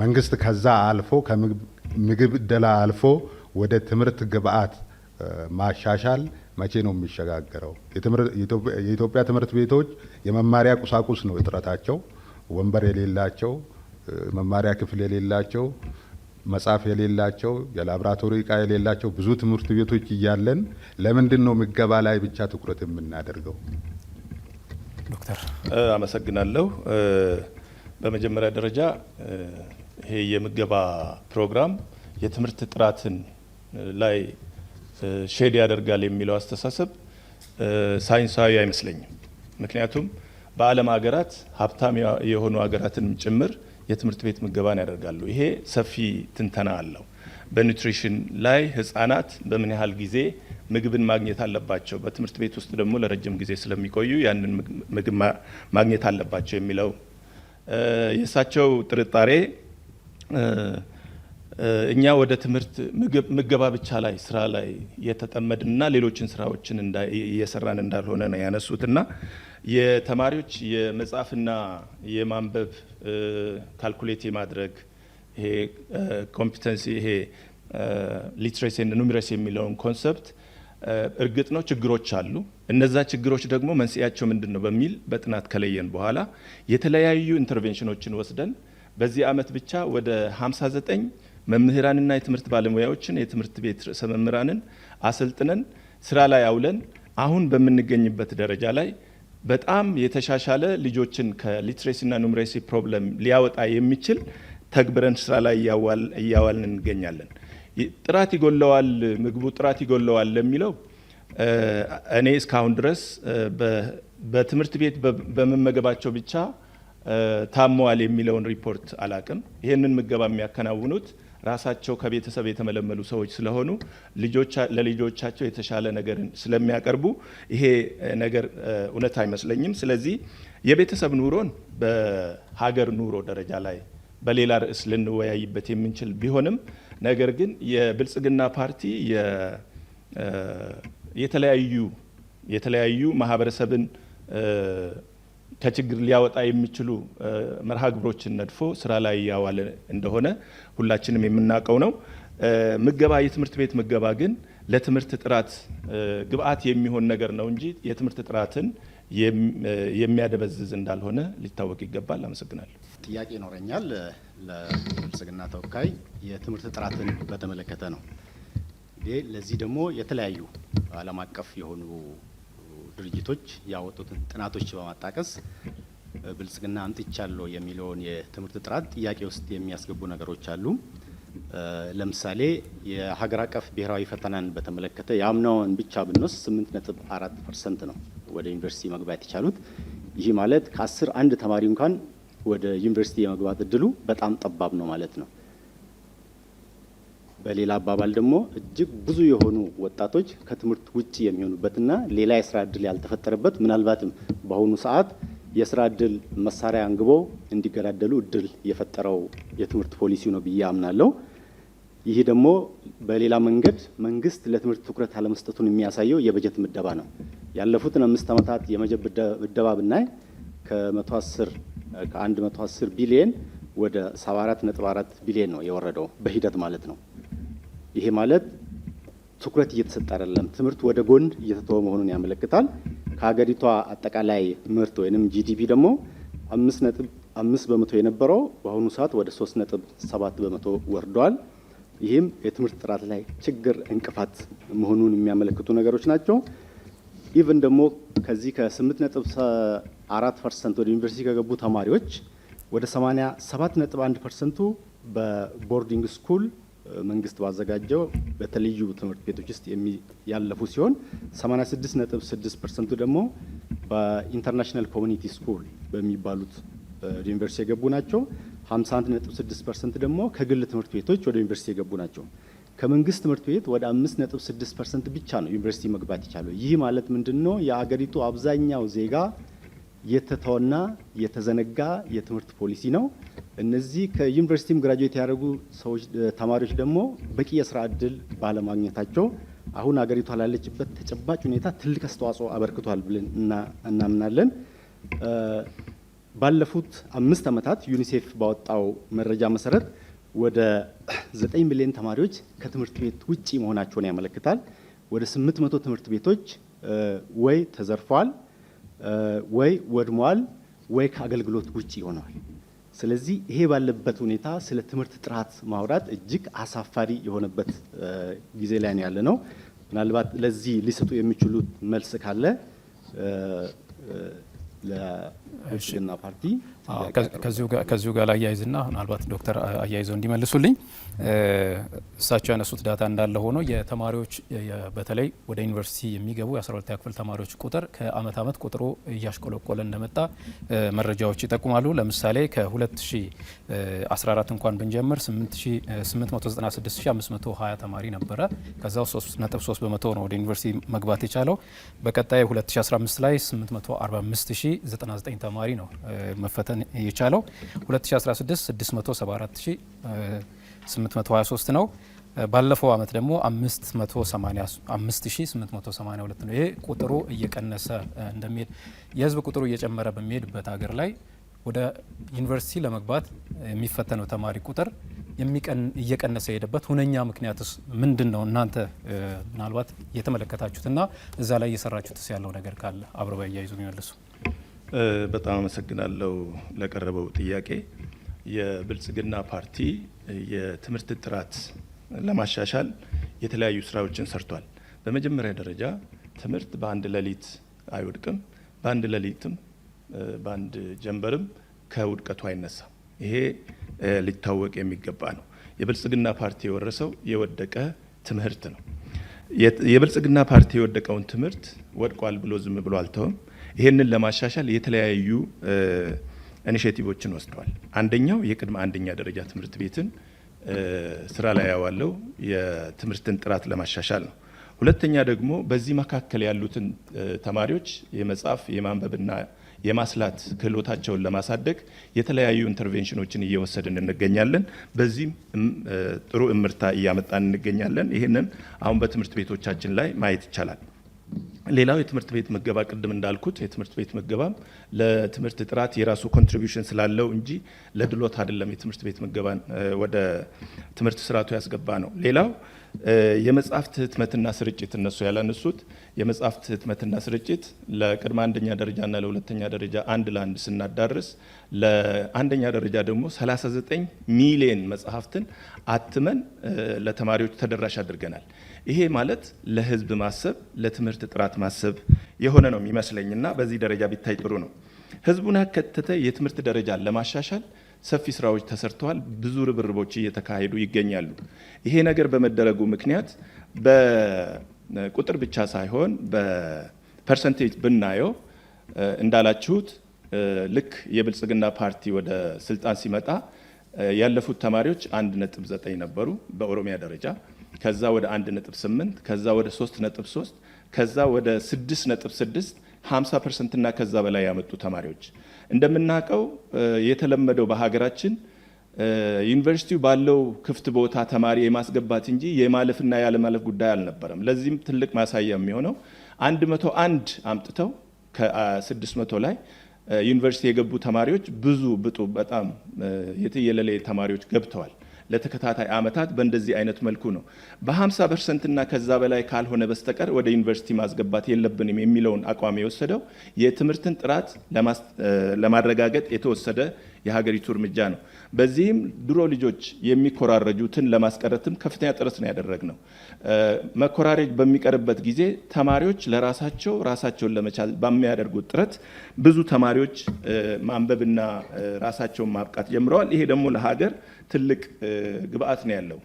መንግስት ከዛ አልፎ ከምግብ እደላ አልፎ ወደ ትምህርት ግብዓት ማሻሻል መቼ ነው የሚሸጋገረው? የኢትዮጵያ ትምህርት ቤቶች የመማሪያ ቁሳቁስ ነው እጥረታቸው። ወንበር የሌላቸው፣ መማሪያ ክፍል የሌላቸው፣ መጽሐፍ የሌላቸው፣ የላብራቶሪ እቃ የሌላቸው ብዙ ትምህርት ቤቶች እያለን ለምንድን ነው ምገባ ላይ ብቻ ትኩረት የምናደርገው? ዶክተር አመሰግናለሁ። በመጀመሪያ ደረጃ ይሄ የምገባ ፕሮግራም የትምህርት ጥራትን ላይ ሼድ ያደርጋል የሚለው አስተሳሰብ ሳይንሳዊ አይመስለኝም። ምክንያቱም በዓለም ሀገራት ሀብታም የሆኑ ሀገራትንም ጭምር የትምህርት ቤት ምገባን ያደርጋሉ። ይሄ ሰፊ ትንተና አለው። በኒውትሪሽን ላይ ህጻናት በምን ያህል ጊዜ ምግብን ማግኘት አለባቸው፣ በትምህርት ቤት ውስጥ ደግሞ ለረጅም ጊዜ ስለሚቆዩ ያንን ምግብ ማግኘት አለባቸው የሚለው የእሳቸው ጥርጣሬ እኛ ወደ ትምህርት ምገባ ብቻ ላይ ስራ ላይ የተጠመድንና ሌሎችን ስራዎችን እየሰራን እንዳልሆነ ነው ያነሱትና የተማሪዎች የመጻፍና የማንበብ ካልኩሌት የማድረግ ይሄ ኮምፒተንሲ ይሄ ሊትሬሲ ኤንድ ኑሜረሲ የሚለውን ኮንሰፕት እርግጥ ነው ችግሮች አሉ። እነዛ ችግሮች ደግሞ መንስኤያቸው ምንድን ነው በሚል በጥናት ከለየን በኋላ የተለያዩ ኢንተርቬንሽኖችን ወስደን በዚህ አመት ብቻ ወደ 59 መምህራንና የትምህርት ባለሙያዎችን የትምህርት ቤት ርዕሰ መምህራንን አሰልጥነን ስራ ላይ አውለን አሁን በምንገኝበት ደረጃ ላይ በጣም የተሻሻለ ልጆችን ከሊትሬሲና ኑሜረሲ ፕሮብለም ሊያወጣ የሚችል ተግብረን ስራ ላይ እያዋልን እንገኛለን። ጥራት ይጎለዋል፣ ምግቡ ጥራት ይጎለዋል ለሚለው እኔ እስካሁን ድረስ በትምህርት ቤት በመመገባቸው ብቻ ታመዋል የሚለውን ሪፖርት አላቅም። ይህንን ምገባ የሚያከናውኑት ራሳቸው ከቤተሰብ የተመለመሉ ሰዎች ስለሆኑ ለልጆቻቸው የተሻለ ነገርን ስለሚያቀርቡ ይሄ ነገር እውነት አይመስለኝም። ስለዚህ የቤተሰብ ኑሮን በሀገር ኑሮ ደረጃ ላይ በሌላ ርዕስ ልንወያይበት የምንችል ቢሆንም ነገር ግን የብልጽግና ፓርቲ የተለያዩ ማህበረሰብን ከችግር ሊያወጣ የሚችሉ መርሃ ግብሮችን ነድፎ ስራ ላይ ያዋለ እንደሆነ ሁላችንም የምናውቀው ነው። ምገባ፣ የትምህርት ቤት ምገባ ግን ለትምህርት ጥራት ግብአት የሚሆን ነገር ነው እንጂ የትምህርት ጥራትን የሚያደበዝዝ እንዳልሆነ ሊታወቅ ይገባል። አመሰግናለሁ። ጥያቄ ይኖረኛል ለብልጽግና ተወካይ የትምህርት ጥራትን በተመለከተ ነው። ለዚህ ደግሞ የተለያዩ ዓለም አቀፍ የሆኑ ድርጅቶች ያወጡትን ጥናቶች በማጣቀስ ብልጽግና አምጥቻለሁ የሚለውን የትምህርት ጥራት ጥያቄ ውስጥ የሚያስገቡ ነገሮች አሉ። ለምሳሌ የሀገር አቀፍ ብሔራዊ ፈተናን በተመለከተ የአምናውን ብቻ ብንወስድ 8.4% ነው ወደ ዩኒቨርሲቲ መግባት የቻሉት። ይህ ማለት ከ10 አንድ ተማሪ እንኳን ወደ ዩኒቨርሲቲ የመግባት እድሉ በጣም ጠባብ ነው ማለት ነው። በሌላ አባባል ደግሞ እጅግ ብዙ የሆኑ ወጣቶች ከትምህርት ውጪ የሚሆኑበትና ሌላ የስራ እድል ያልተፈጠረበት ምናልባትም በአሁኑ ሰዓት የስራ እድል መሳሪያ አንግቦ እንዲገዳደሉ እድል የፈጠረው የትምህርት ፖሊሲ ነው ብዬ አምናለሁ። ይህ ደግሞ በሌላ መንገድ መንግስት ለትምህርት ትኩረት አለመስጠቱን የሚያሳየው የበጀት ምደባ ነው። ያለፉትን 5 ዓመታት የበጀት ምደባ ብናይ ከ110 ቢሊየን ወደ 74.4 ቢሊየን ነው የወረደው በሂደት ማለት ነው። ይሄ ማለት ትኩረት እየተሰጠ አይደለም፣ ትምህርት ወደ ጎን እየተተወ መሆኑን ያመለክታል። ከሀገሪቷ አጠቃላይ ምርት ወይንም ጂዲፒ ደግሞ 5.5 በመቶ የነበረው በአሁኑ ሰዓት ወደ 3.7 በመቶ ወርዷል። ይህም የትምህርት ጥራት ላይ ችግር እንቅፋት መሆኑን የሚያመለክቱ ነገሮች ናቸው። ኢቭን ደግሞ ከዚህ ከ8.4% ወደ ዩኒቨርሲቲ ከገቡ ተማሪዎች ወደ 87.1%ቱ በቦርዲንግ ስኩል መንግስት ባዘጋጀው በተለዩ ትምህርት ቤቶች ውስጥ ያለፉ ሲሆን 86.6%ቱ ደግሞ በኢንተርናሽናል ኮሚኒቲ ስኩል በሚባሉት ዩኒቨርሲቲ የገቡ ናቸው። 51.6% ደግሞ ከግል ትምህርት ቤቶች ወደ ዩኒቨርሲቲ የገቡ ናቸው። ከመንግስት ትምህርት ቤት ወደ 5.6% ብቻ ነው ዩኒቨርሲቲ መግባት የቻለው። ይህ ማለት ምንድነው? የአገሪቱ አብዛኛው ዜጋ የተተወና የተዘነጋ የትምህርት ፖሊሲ ነው። እነዚህ ከዩኒቨርሲቲም ግራጁዌት ያደረጉ ተማሪዎች ደግሞ በቂ የስራ እድል ባለማግኘታቸው አሁን አገሪቷ ላለችበት ተጨባጭ ሁኔታ ትልቅ አስተዋጽኦ አበርክቷል ብለን እናምናለን። ባለፉት 5 ዓመታት ዩኒሴፍ ባወጣው መረጃ መሰረት ወደ 9 ሚሊዮን ተማሪዎች ከትምህርት ቤት ውጪ መሆናቸውን ያመለክታል። ወደ 800 ትምህርት ቤቶች ወይ ተዘርፈዋል፣ ወይ ወድመዋል፣ ወይ ከአገልግሎት ውጪ ሆነዋል። ስለዚህ ይሄ ባለበት ሁኔታ ስለ ትምህርት ጥራት ማውራት እጅግ አሳፋሪ የሆነበት ጊዜ ላይ ነው ያለ ነው። ምናልባት ለዚህ ሊሰጡ የሚችሉት መልስ ካለ ለብልጽግና ፓርቲ ከዚሁ ጋር አያይዝና ምናልባት ዶክተር አያይዘው እንዲመልሱልኝ እሳቸው ያነሱት ዳታ እንዳለ ሆኖ የተማሪዎች በተለይ ወደ ዩኒቨርሲቲ የሚገቡ የ12ኛ ክፍል ተማሪዎች ቁጥር ከአመት ዓመት ቁጥሩ እያሽቆለቆለ እንደመጣ መረጃዎች ይጠቁማሉ። ለምሳሌ ከ2014 እንኳን ብንጀምር 896520 ተማሪ ነበረ። ከዛው 3.3 በመቶ ነው ወደ ዩኒቨርሲቲ መግባት የቻለው። በቀጣይ 2015 ላይ 845099 ተማሪ ነው መፈተን የቻለው። 2016 674823 ነው። ባለፈው አመት ደግሞ 585882 ነው። ይሄ ቁጥሩ እየቀነሰ እንደሚሄድ የህዝብ ቁጥሩ እየጨመረ በሚሄድበት ሀገር ላይ ወደ ዩኒቨርሲቲ ለመግባት የሚፈተነው ተማሪ ቁጥር እየቀነሰ የሄደበት ሁነኛ ምክንያትስ ምንድን ነው? እናንተ ምናልባት የተመለከታችሁትና እዛ ላይ እየሰራችሁትስ ያለው ነገር ካለ አብረው ያያይዙ የሚመልሱ። በጣም አመሰግናለሁ ለቀረበው ጥያቄ። የብልጽግና ፓርቲ የትምህርት ጥራት ለማሻሻል የተለያዩ ስራዎችን ሰርቷል። በመጀመሪያ ደረጃ ትምህርት በአንድ ሌሊት አይወድቅም። በአንድ ሌሊትም በአንድ ጀንበርም ከውድቀቱ አይነሳም። ይሄ ሊታወቅ የሚገባ ነው። የብልጽግና ፓርቲ የወረሰው የወደቀ ትምህርት ነው። የብልጽግና ፓርቲ የወደቀውን ትምህርት ወድቋል ብሎ ዝም ብሎ አልተውም። ይሄንን ለማሻሻል የተለያዩ ኢኒሼቲቮችን ወስደዋል። አንደኛው የቅድመ አንደኛ ደረጃ ትምህርት ቤትን ስራ ላይ ያዋለው የትምህርትን ጥራት ለማሻሻል ነው። ሁለተኛ ደግሞ በዚህ መካከል ያሉትን ተማሪዎች የመጻፍ የማንበብና የማስላት ክህሎታቸውን ለማሳደግ የተለያዩ ኢንተርቬንሽኖችን እየወሰድን እንገኛለን። በዚህም ጥሩ እምርታ እያመጣን እንገኛለን። ይህንን አሁን በትምህርት ቤቶቻችን ላይ ማየት ይቻላል። ሌላው የትምህርት ቤት ምገባ ቅድም እንዳልኩት የትምህርት ቤት ምገባም ለትምህርት ጥራት የራሱ ኮንትሪቢዩሽን ስላለው እንጂ ለድሎት አይደለም። የትምህርት ቤት ምገባን ወደ ትምህርት ስርዓቱ ያስገባ ነው። ሌላው የመጽሐፍት ህትመትና ስርጭት እነሱ ያላነሱት የመጽሐፍት ህትመትና ስርጭት ለቅድመ አንደኛ ደረጃና ለሁለተኛ ደረጃ አንድ ለአንድ ስናዳርስ ለአንደኛ ደረጃ ደግሞ 39 ሚሊዮን መጽሐፍትን አትመን ለተማሪዎች ተደራሽ አድርገናል። ይሄ ማለት ለህዝብ ማሰብ ለትምህርት ጥራት ማሰብ የሆነ ነው የሚመስለኝና በዚህ ደረጃ ቢታይ ጥሩ ነው። ህዝቡን ያካተተ የትምህርት ደረጃን ለማሻሻል ሰፊ ስራዎች ተሰርተዋል። ብዙ ርብርቦች እየተካሄዱ ይገኛሉ። ይሄ ነገር በመደረጉ ምክንያት በቁጥር ብቻ ሳይሆን በፐርሰንቴጅ ብናየው እንዳላችሁት ልክ የብልጽግና ፓርቲ ወደ ስልጣን ሲመጣ ያለፉት ተማሪዎች 1.9 ነበሩ በኦሮሚያ ደረጃ። ከዛ ወደ 1.8 ከዛ ወደ 3.3 ከዛ ወደ 6.6 50% እና ከዛ በላይ ያመጡ ተማሪዎች እንደምናውቀው የተለመደው በሀገራችን ዩኒቨርሲቲው ባለው ክፍት ቦታ ተማሪ የማስገባት እንጂ የማለፍና ያለማለፍ ጉዳይ አልነበረም። ለዚህም ትልቅ ማሳያ የሚሆነው 101 አምጥተው ከ600 ላይ ዩኒቨርሲቲ የገቡ ተማሪዎች ብዙ በጣም የትየለሌ ተማሪዎች ገብተዋል። ለተከታታይ አመታት በእንደዚህ አይነት መልኩ ነው። በ50% እና ከዛ በላይ ካልሆነ በስተቀር ወደ ዩኒቨርሲቲ ማስገባት የለብንም የሚለውን አቋም የወሰደው የትምህርትን ጥራት ለማረጋገጥ የተወሰደ የሀገሪቱ እርምጃ ነው። በዚህም ድሮ ልጆች የሚኮራረጁትን ለማስቀረትም ከፍተኛ ጥረት ነው ያደረግነው። መኮራረጅ በሚቀርበት ጊዜ ተማሪዎች ለራሳቸው ራሳቸውን ለመቻል በሚያደርጉት ጥረት ብዙ ተማሪዎች ማንበብና ራሳቸውን ማብቃት ጀምረዋል። ይሄ ደግሞ ለሀገር ትልቅ ግብአት ነው ያለው።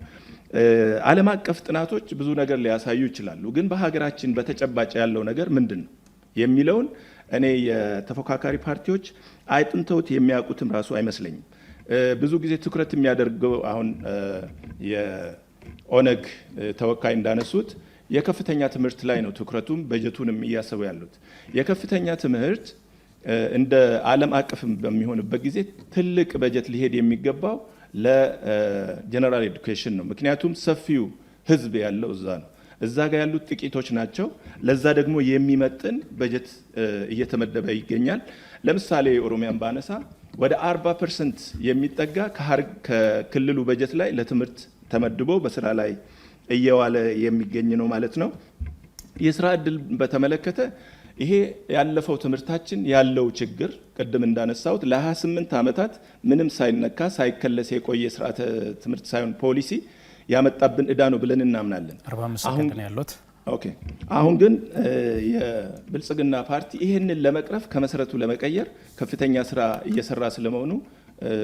ዓለም አቀፍ ጥናቶች ብዙ ነገር ሊያሳዩ ይችላሉ። ግን በሀገራችን በተጨባጭ ያለው ነገር ምንድን ነው የሚለውን እኔ የተፎካካሪ ፓርቲዎች አይጥንተውት የሚያውቁትም ራሱ አይመስለኝም። ብዙ ጊዜ ትኩረት የሚያደርገው አሁን የኦነግ ተወካይ እንዳነሱት የከፍተኛ ትምህርት ላይ ነው ትኩረቱም በጀቱንም እያሰቡ ያሉት። የከፍተኛ ትምህርት እንደ ዓለም አቀፍም በሚሆንበት ጊዜ ትልቅ በጀት ሊሄድ የሚገባው ለጀነራል ኤዱኬሽን ነው። ምክንያቱም ሰፊው ህዝብ ያለው እዛ ነው። እዛ ጋር ያሉት ጥቂቶች ናቸው። ለዛ ደግሞ የሚመጥን በጀት እየተመደበ ይገኛል። ለምሳሌ ኦሮሚያን ባነሳ ወደ 40% የሚጠጋ ከክልሉ በጀት ላይ ለትምህርት ተመድቦ በስራ ላይ እየዋለ የሚገኝ ነው ማለት ነው። የስራ እድል በተመለከተ ይሄ ያለፈው ትምህርታችን ያለው ችግር ቅድም እንዳነሳሁት ለ28 ዓመታት ምንም ሳይነካ ሳይከለስ የቆየ ስርዓተ ትምህርት ሳይሆን ፖሊሲ ያመጣብን እዳ ነው ብለን እናምናለን። 45 ሰከንድ ነው ያሉት። ኦኬ። አሁን ግን የብልጽግና ፓርቲ ይህንን ለመቅረፍ ከመሰረቱ ለመቀየር ከፍተኛ ስራ እየሰራ ስለመሆኑ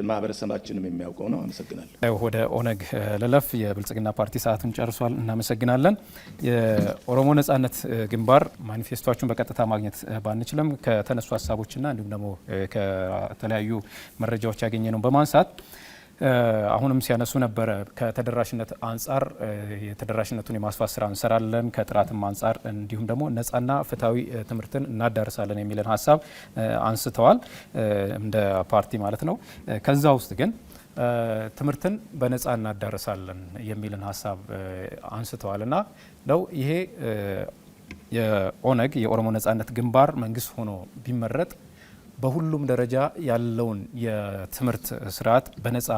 ማህበረሰባችንም የሚያውቀው ነው። አመሰግናለሁ። ወደ ኦነግ ልለፍ። የብልጽግና ፓርቲ ሰዓቱን ጨርሷል። እናመሰግናለን። የኦሮሞ ነጻነት ግንባር ማኒፌስቶችን በቀጥታ ማግኘት ባንችልም ከተነሱ ሀሳቦችና እንዲሁም ደግሞ ከተለያዩ መረጃዎች ያገኘ ነው በማንሳት አሁንም ሲያነሱ ነበረ። ከተደራሽነት አንጻር የተደራሽነቱን የማስፋት ስራ እንሰራለን፣ ከጥራትም አንጻር እንዲሁም ደግሞ ነጻና ፍትሐዊ ትምህርትን እናዳርሳለን የሚልን ሀሳብ አንስተዋል፣ እንደ ፓርቲ ማለት ነው። ከዛ ውስጥ ግን ትምህርትን በነጻ እናዳርሳለን የሚልን ሀሳብ አንስተዋል እና ነው ይሄ የኦነግ የኦሮሞ ነጻነት ግንባር መንግስት ሆኖ ቢመረጥ በሁሉም ደረጃ ያለውን የትምህርት ስርዓት በነጻ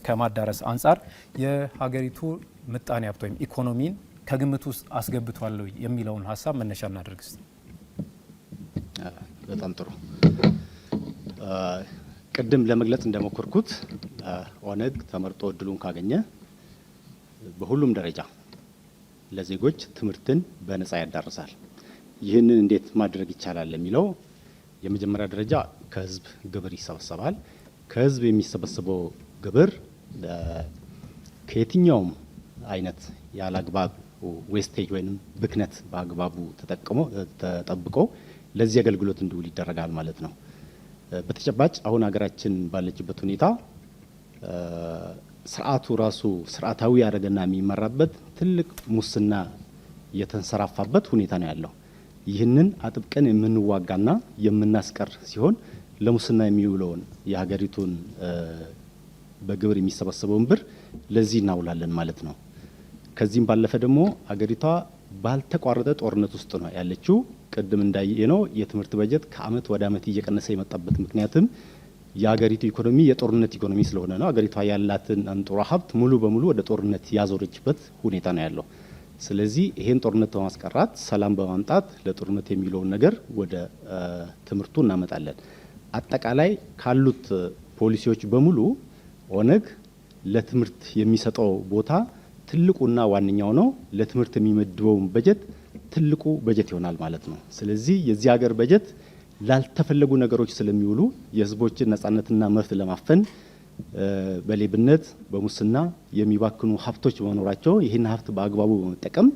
ከማዳረስ አንጻር የሀገሪቱ ምጣኔ ሀብት ወይም ኢኮኖሚን ከግምት ውስጥ አስገብቷል የሚለውን ሀሳብ መነሻ እናድርግ። በጣም ጥሩ። ቅድም ለመግለጽ እንደሞከርኩት ኦነግ ተመርጦ እድሉን ካገኘ በሁሉም ደረጃ ለዜጎች ትምህርትን በነጻ ያዳርሳል። ይህንን እንዴት ማድረግ ይቻላል የሚለው የመጀመሪያ ደረጃ ከህዝብ ግብር ይሰበሰባል። ከህዝብ የሚሰበሰበው ግብር ከየትኛውም አይነት ያላግባብ ዌስቴጅ ወይም ብክነት በአግባቡ ተጠብቆ ለዚህ አገልግሎት እንዲውል ይደረጋል ማለት ነው። በተጨባጭ አሁን ሀገራችን ባለችበት ሁኔታ ስርዓቱ ራሱ ስርዓታዊ ያደረገና የሚመራበት ትልቅ ሙስና የተንሰራፋበት ሁኔታ ነው ያለው። ይህንን አጥብቀን የምንዋጋና የምናስቀር ሲሆን ለሙስና የሚውለውን የሀገሪቱን በግብር የሚሰበሰበውን ብር ለዚህ እናውላለን ማለት ነው። ከዚህም ባለፈ ደግሞ ሀገሪቷ ባልተቋረጠ ጦርነት ውስጥ ነው ያለችው። ቅድም እንዳየነው የትምህርት በጀት ከአመት ወደ አመት እየቀነሰ የመጣበት ምክንያትም የሀገሪቱ ኢኮኖሚ የጦርነት ኢኮኖሚ ስለሆነ ነው። ሀገሪቷ ያላትን አንጡራ ሀብት ሙሉ በሙሉ ወደ ጦርነት ያዞረችበት ሁኔታ ነው ያለው። ስለዚህ ይሄን ጦርነት በማስቀራት ሰላም በማምጣት ለጦርነት የሚለውን ነገር ወደ ትምህርቱ እናመጣለን። አጠቃላይ ካሉት ፖሊሲዎች በሙሉ ኦነግ ለትምህርት የሚሰጠው ቦታ ትልቁና ዋነኛው ነው። ለትምህርት የሚመድበውን በጀት ትልቁ በጀት ይሆናል ማለት ነው። ስለዚህ የዚህ ሀገር በጀት ላልተፈለጉ ነገሮች ስለሚውሉ የህዝቦችን ነጻነትና መብት ለማፈን በሌብነት በሙስና የሚባክኑ ሀብቶች በመኖራቸው ይህን ሀብት በአግባቡ በመጠቀም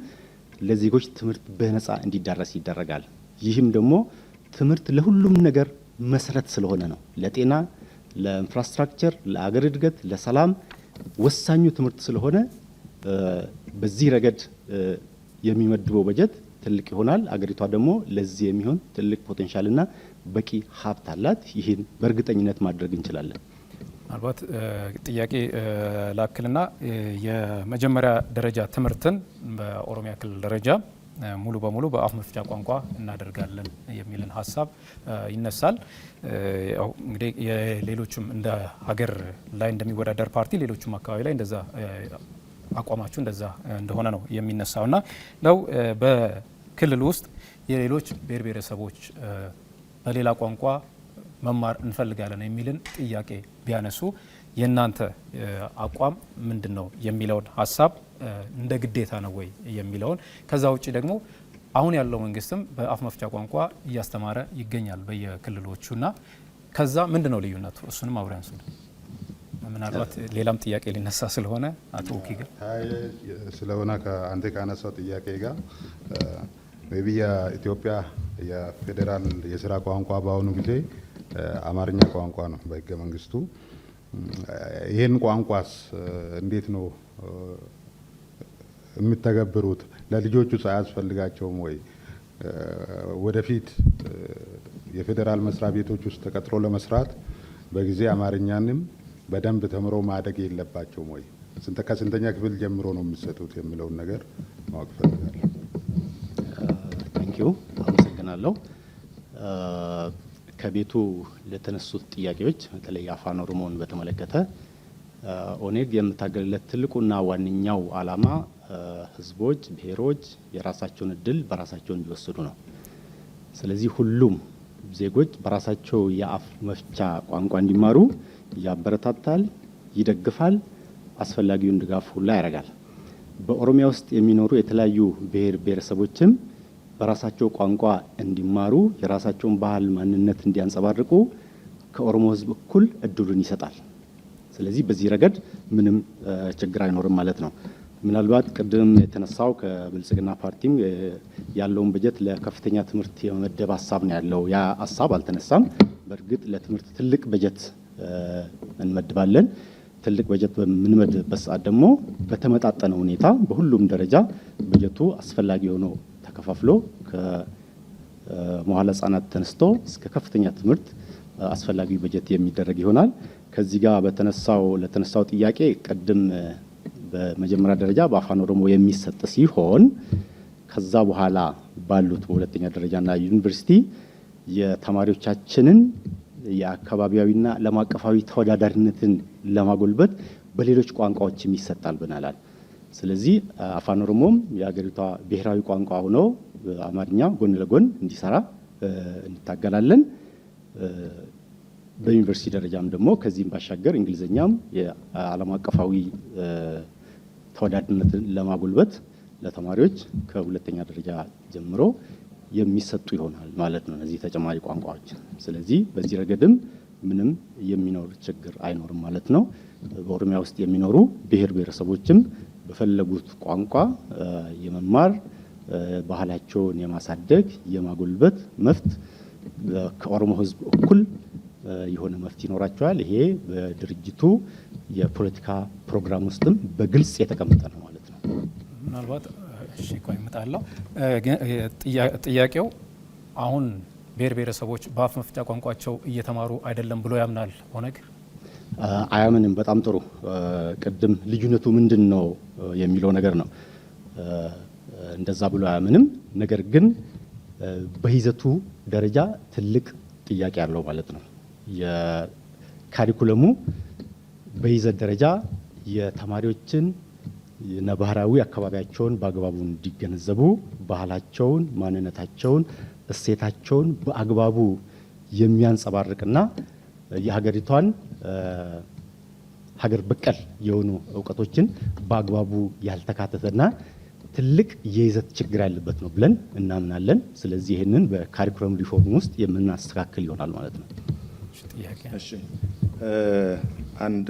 ለዜጎች ትምህርት በነጻ እንዲዳረስ ይደረጋል። ይህም ደግሞ ትምህርት ለሁሉም ነገር መሰረት ስለሆነ ነው። ለጤና፣ ለኢንፍራስትራክቸር፣ ለአገር እድገት፣ ለሰላም ወሳኙ ትምህርት ስለሆነ በዚህ ረገድ የሚመድበው በጀት ትልቅ ይሆናል። አገሪቷ ደግሞ ለዚህ የሚሆን ትልቅ ፖቴንሻልና በቂ ሀብት አላት። ይህን በእርግጠኝነት ማድረግ እንችላለን። ምናልባት ጥያቄ ላክልና የመጀመሪያ ደረጃ ትምህርትን በኦሮሚያ ክልል ደረጃ ሙሉ በሙሉ በአፍ መፍቻ ቋንቋ እናደርጋለን የሚልን ሀሳብ ይነሳል። ያው እንግዲህ የሌሎችም እንደ ሀገር ላይ እንደሚወዳደር ፓርቲ ሌሎችም አካባቢ ላይ እንደዛ አቋማችሁ እንደዛ እንደሆነ ነው የሚነሳው እና ነው በክልል ውስጥ የሌሎች ብሔር ብሔረሰቦች በሌላ ቋንቋ መማር እንፈልጋለን የሚልን ጥያቄ ቢያነሱ የእናንተ አቋም ምንድን ነው የሚለውን ሀሳብ እንደ ግዴታ ነው ወይ የሚለውን፣ ከዛ ውጭ ደግሞ አሁን ያለው መንግስትም በአፍ መፍቻ ቋንቋ እያስተማረ ይገኛል በየክልሎቹና ከዛ ምንድን ነው ልዩነቱ? እሱንም አብረን አንሱ። ምናልባት ሌላም ጥያቄ ሊነሳ ስለሆነ አቶ ኡኪ ጋር ስለሆነ ከአንተ ካነሳው ጥያቄ ጋር ሜቢ የኢትዮጵያ የፌዴራል የስራ ቋንቋ በአሁኑ ጊዜ አማርኛ ቋንቋ ነው በህገ መንግስቱ። ይህን ቋንቋስ እንዴት ነው የምተገብሩት? ለልጆቹ ሳያስፈልጋቸውም ወይ ወደፊት የፌዴራል መስሪያ ቤቶች ውስጥ ተቀጥሮ ለመስራት በጊዜ አማርኛንም በደንብ ተምሮ ማደግ የለባቸውም ወይ? ከስንተኛ ክፍል ጀምሮ ነው የሚሰጡት የሚለውን ነገር ማወቅ ፈልጋለሁ። ታንኪዩ፣ አመሰግናለሁ። ከቤቱ ለተነሱት ጥያቄዎች በተለይ አፋን ኦሮሞን በተመለከተ ኦኔግ የምታገልለት ትልቁና ዋነኛው ዓላማ ህዝቦች፣ ብሔሮች የራሳቸውን እድል በራሳቸው እንዲወስዱ ነው። ስለዚህ ሁሉም ዜጎች በራሳቸው የአፍ መፍቻ ቋንቋ እንዲማሩ ያበረታታል፣ ይደግፋል፣ አስፈላጊውን ድጋፍ ሁላ ያደርጋል። በኦሮሚያ ውስጥ የሚኖሩ የተለያዩ ብሔር ብሔረሰቦችም በራሳቸው ቋንቋ እንዲማሩ የራሳቸውን ባህል ማንነት እንዲያንጸባርቁ ከኦሮሞ ህዝብ እኩል እድሉን ይሰጣል። ስለዚህ በዚህ ረገድ ምንም ችግር አይኖርም ማለት ነው። ምናልባት ቅድም የተነሳው ከብልጽግና ፓርቲም ያለውን በጀት ለከፍተኛ ትምህርት የመመደብ ሀሳብ ነው ያለው። ያ ሀሳብ አልተነሳም። በእርግጥ ለትምህርት ትልቅ በጀት እንመድባለን። ትልቅ በጀት በምንመድብበት ሰዓት ደግሞ በተመጣጠነ ሁኔታ በሁሉም ደረጃ በጀቱ አስፈላጊ ሆኖ ተከፋፍሎ ከመዋዕለ ህጻናት ተነስቶ እስከ ከፍተኛ ትምህርት አስፈላጊ በጀት የሚደረግ ይሆናል። ከዚህ ጋር ለተነሳው ጥያቄ ቅድም በመጀመሪያ ደረጃ በአፋን ኦሮሞ የሚሰጥ ሲሆን ከዛ በኋላ ባሉት በሁለተኛ ደረጃና ዩኒቨርሲቲ የተማሪዎቻችንን የአካባቢያዊና ዓለም አቀፋዊ ተወዳዳሪነትን ለማጎልበት በሌሎች ቋንቋዎችም ይሰጣል ብናላል። ስለዚህ አፋን ኦሮሞም የሀገሪቷ ብሔራዊ ቋንቋ ሆኖ አማርኛ ጎን ለጎን እንዲሰራ እንታገላለን። በዩኒቨርሲቲ ደረጃም ደግሞ ከዚህም ባሻገር እንግሊዝኛም የዓለም አቀፋዊ ተወዳዳሪነትን ለማጎልበት ለተማሪዎች ከሁለተኛ ደረጃ ጀምሮ የሚሰጡ ይሆናል ማለት ነው እነዚህ ተጨማሪ ቋንቋዎች። ስለዚህ በዚህ ረገድም ምንም የሚኖር ችግር አይኖርም ማለት ነው። በኦሮሚያ ውስጥ የሚኖሩ ብሔር ብሔረሰቦችም በፈለጉት ቋንቋ የመማር ባህላቸውን የማሳደግ የማጎልበት መብት ከኦሮሞ ሕዝብ እኩል የሆነ መብት ይኖራቸዋል። ይሄ በድርጅቱ የፖለቲካ ፕሮግራም ውስጥም በግልጽ የተቀመጠ ነው ማለት ነው። ምናልባት እሺ ቆይ እመጣለሁ። ጥያቄው አሁን ብሔር ብሔረሰቦች በአፍ መፍቻ ቋንቋቸው እየተማሩ አይደለም ብሎ ያምናል ኦነግ? አያምንም። በጣም ጥሩ። ቅድም ልዩነቱ ምንድን ነው የሚለው ነገር ነው። እንደዛ ብሎ አያምንም። ነገር ግን በይዘቱ ደረጃ ትልቅ ጥያቄ አለው ማለት ነው። የካሪኩለሙ በይዘት ደረጃ የተማሪዎችን ነባራዊ አካባቢያቸውን በአግባቡ እንዲገነዘቡ፣ ባህላቸውን፣ ማንነታቸውን፣ እሴታቸውን በአግባቡ የሚያንጸባርቅና የሀገሪቷን ሀገር በቀል የሆኑ እውቀቶችን በአግባቡ ያልተካተተና ትልቅ የይዘት ችግር ያለበት ነው ብለን እናምናለን። ስለዚህ ይህንን በካሪኩለም ሪፎርም ውስጥ የምናስተካክል ይሆናል ማለት ነው። እሺ፣ አንድ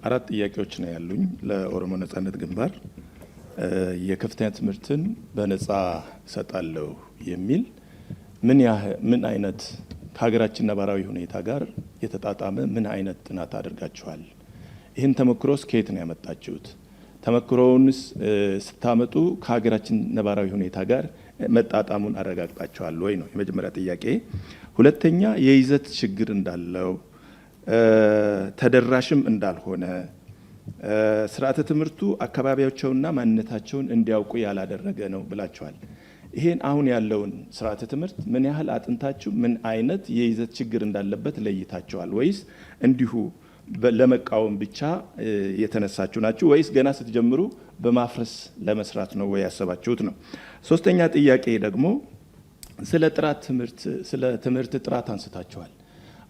4 ጥያቄዎች ነው ያሉኝ ለኦሮሞ ነጻነት ግንባር። የከፍተኛ ትምህርትን በነጻ እሰጣለሁ የሚል ምን አይነት ከሀገራችን ነባራዊ ሁኔታ ጋር የተጣጣመ ምን አይነት ጥናት አድርጋችኋል? ይህን ተሞክሮስ ከየት ነው ያመጣችሁት? ተሞክሮውንስ ስታመጡ ከሀገራችን ነባራዊ ሁኔታ ጋር መጣጣሙን አረጋግጣችኋል ወይ ነው የመጀመሪያ ጥያቄ። ሁለተኛ የይዘት ችግር እንዳለው ተደራሽም እንዳልሆነ ስርዓተ ትምህርቱ አካባቢያቸውና ማንነታቸውን እንዲያውቁ ያላደረገ ነው ብላችኋል። ይሄን አሁን ያለውን ስርዓተ ትምህርት ምን ያህል አጥንታችሁ ምን አይነት የይዘት ችግር እንዳለበት ለይታችኋል? ወይስ እንዲሁ ለመቃወም ብቻ የተነሳችሁ ናችሁ? ወይስ ገና ስትጀምሩ በማፍረስ ለመስራት ነው ወይ ያሰባችሁት ነው? ሶስተኛ ጥያቄ ደግሞ ስለ ትምህርት ጥራት አንስታችኋል።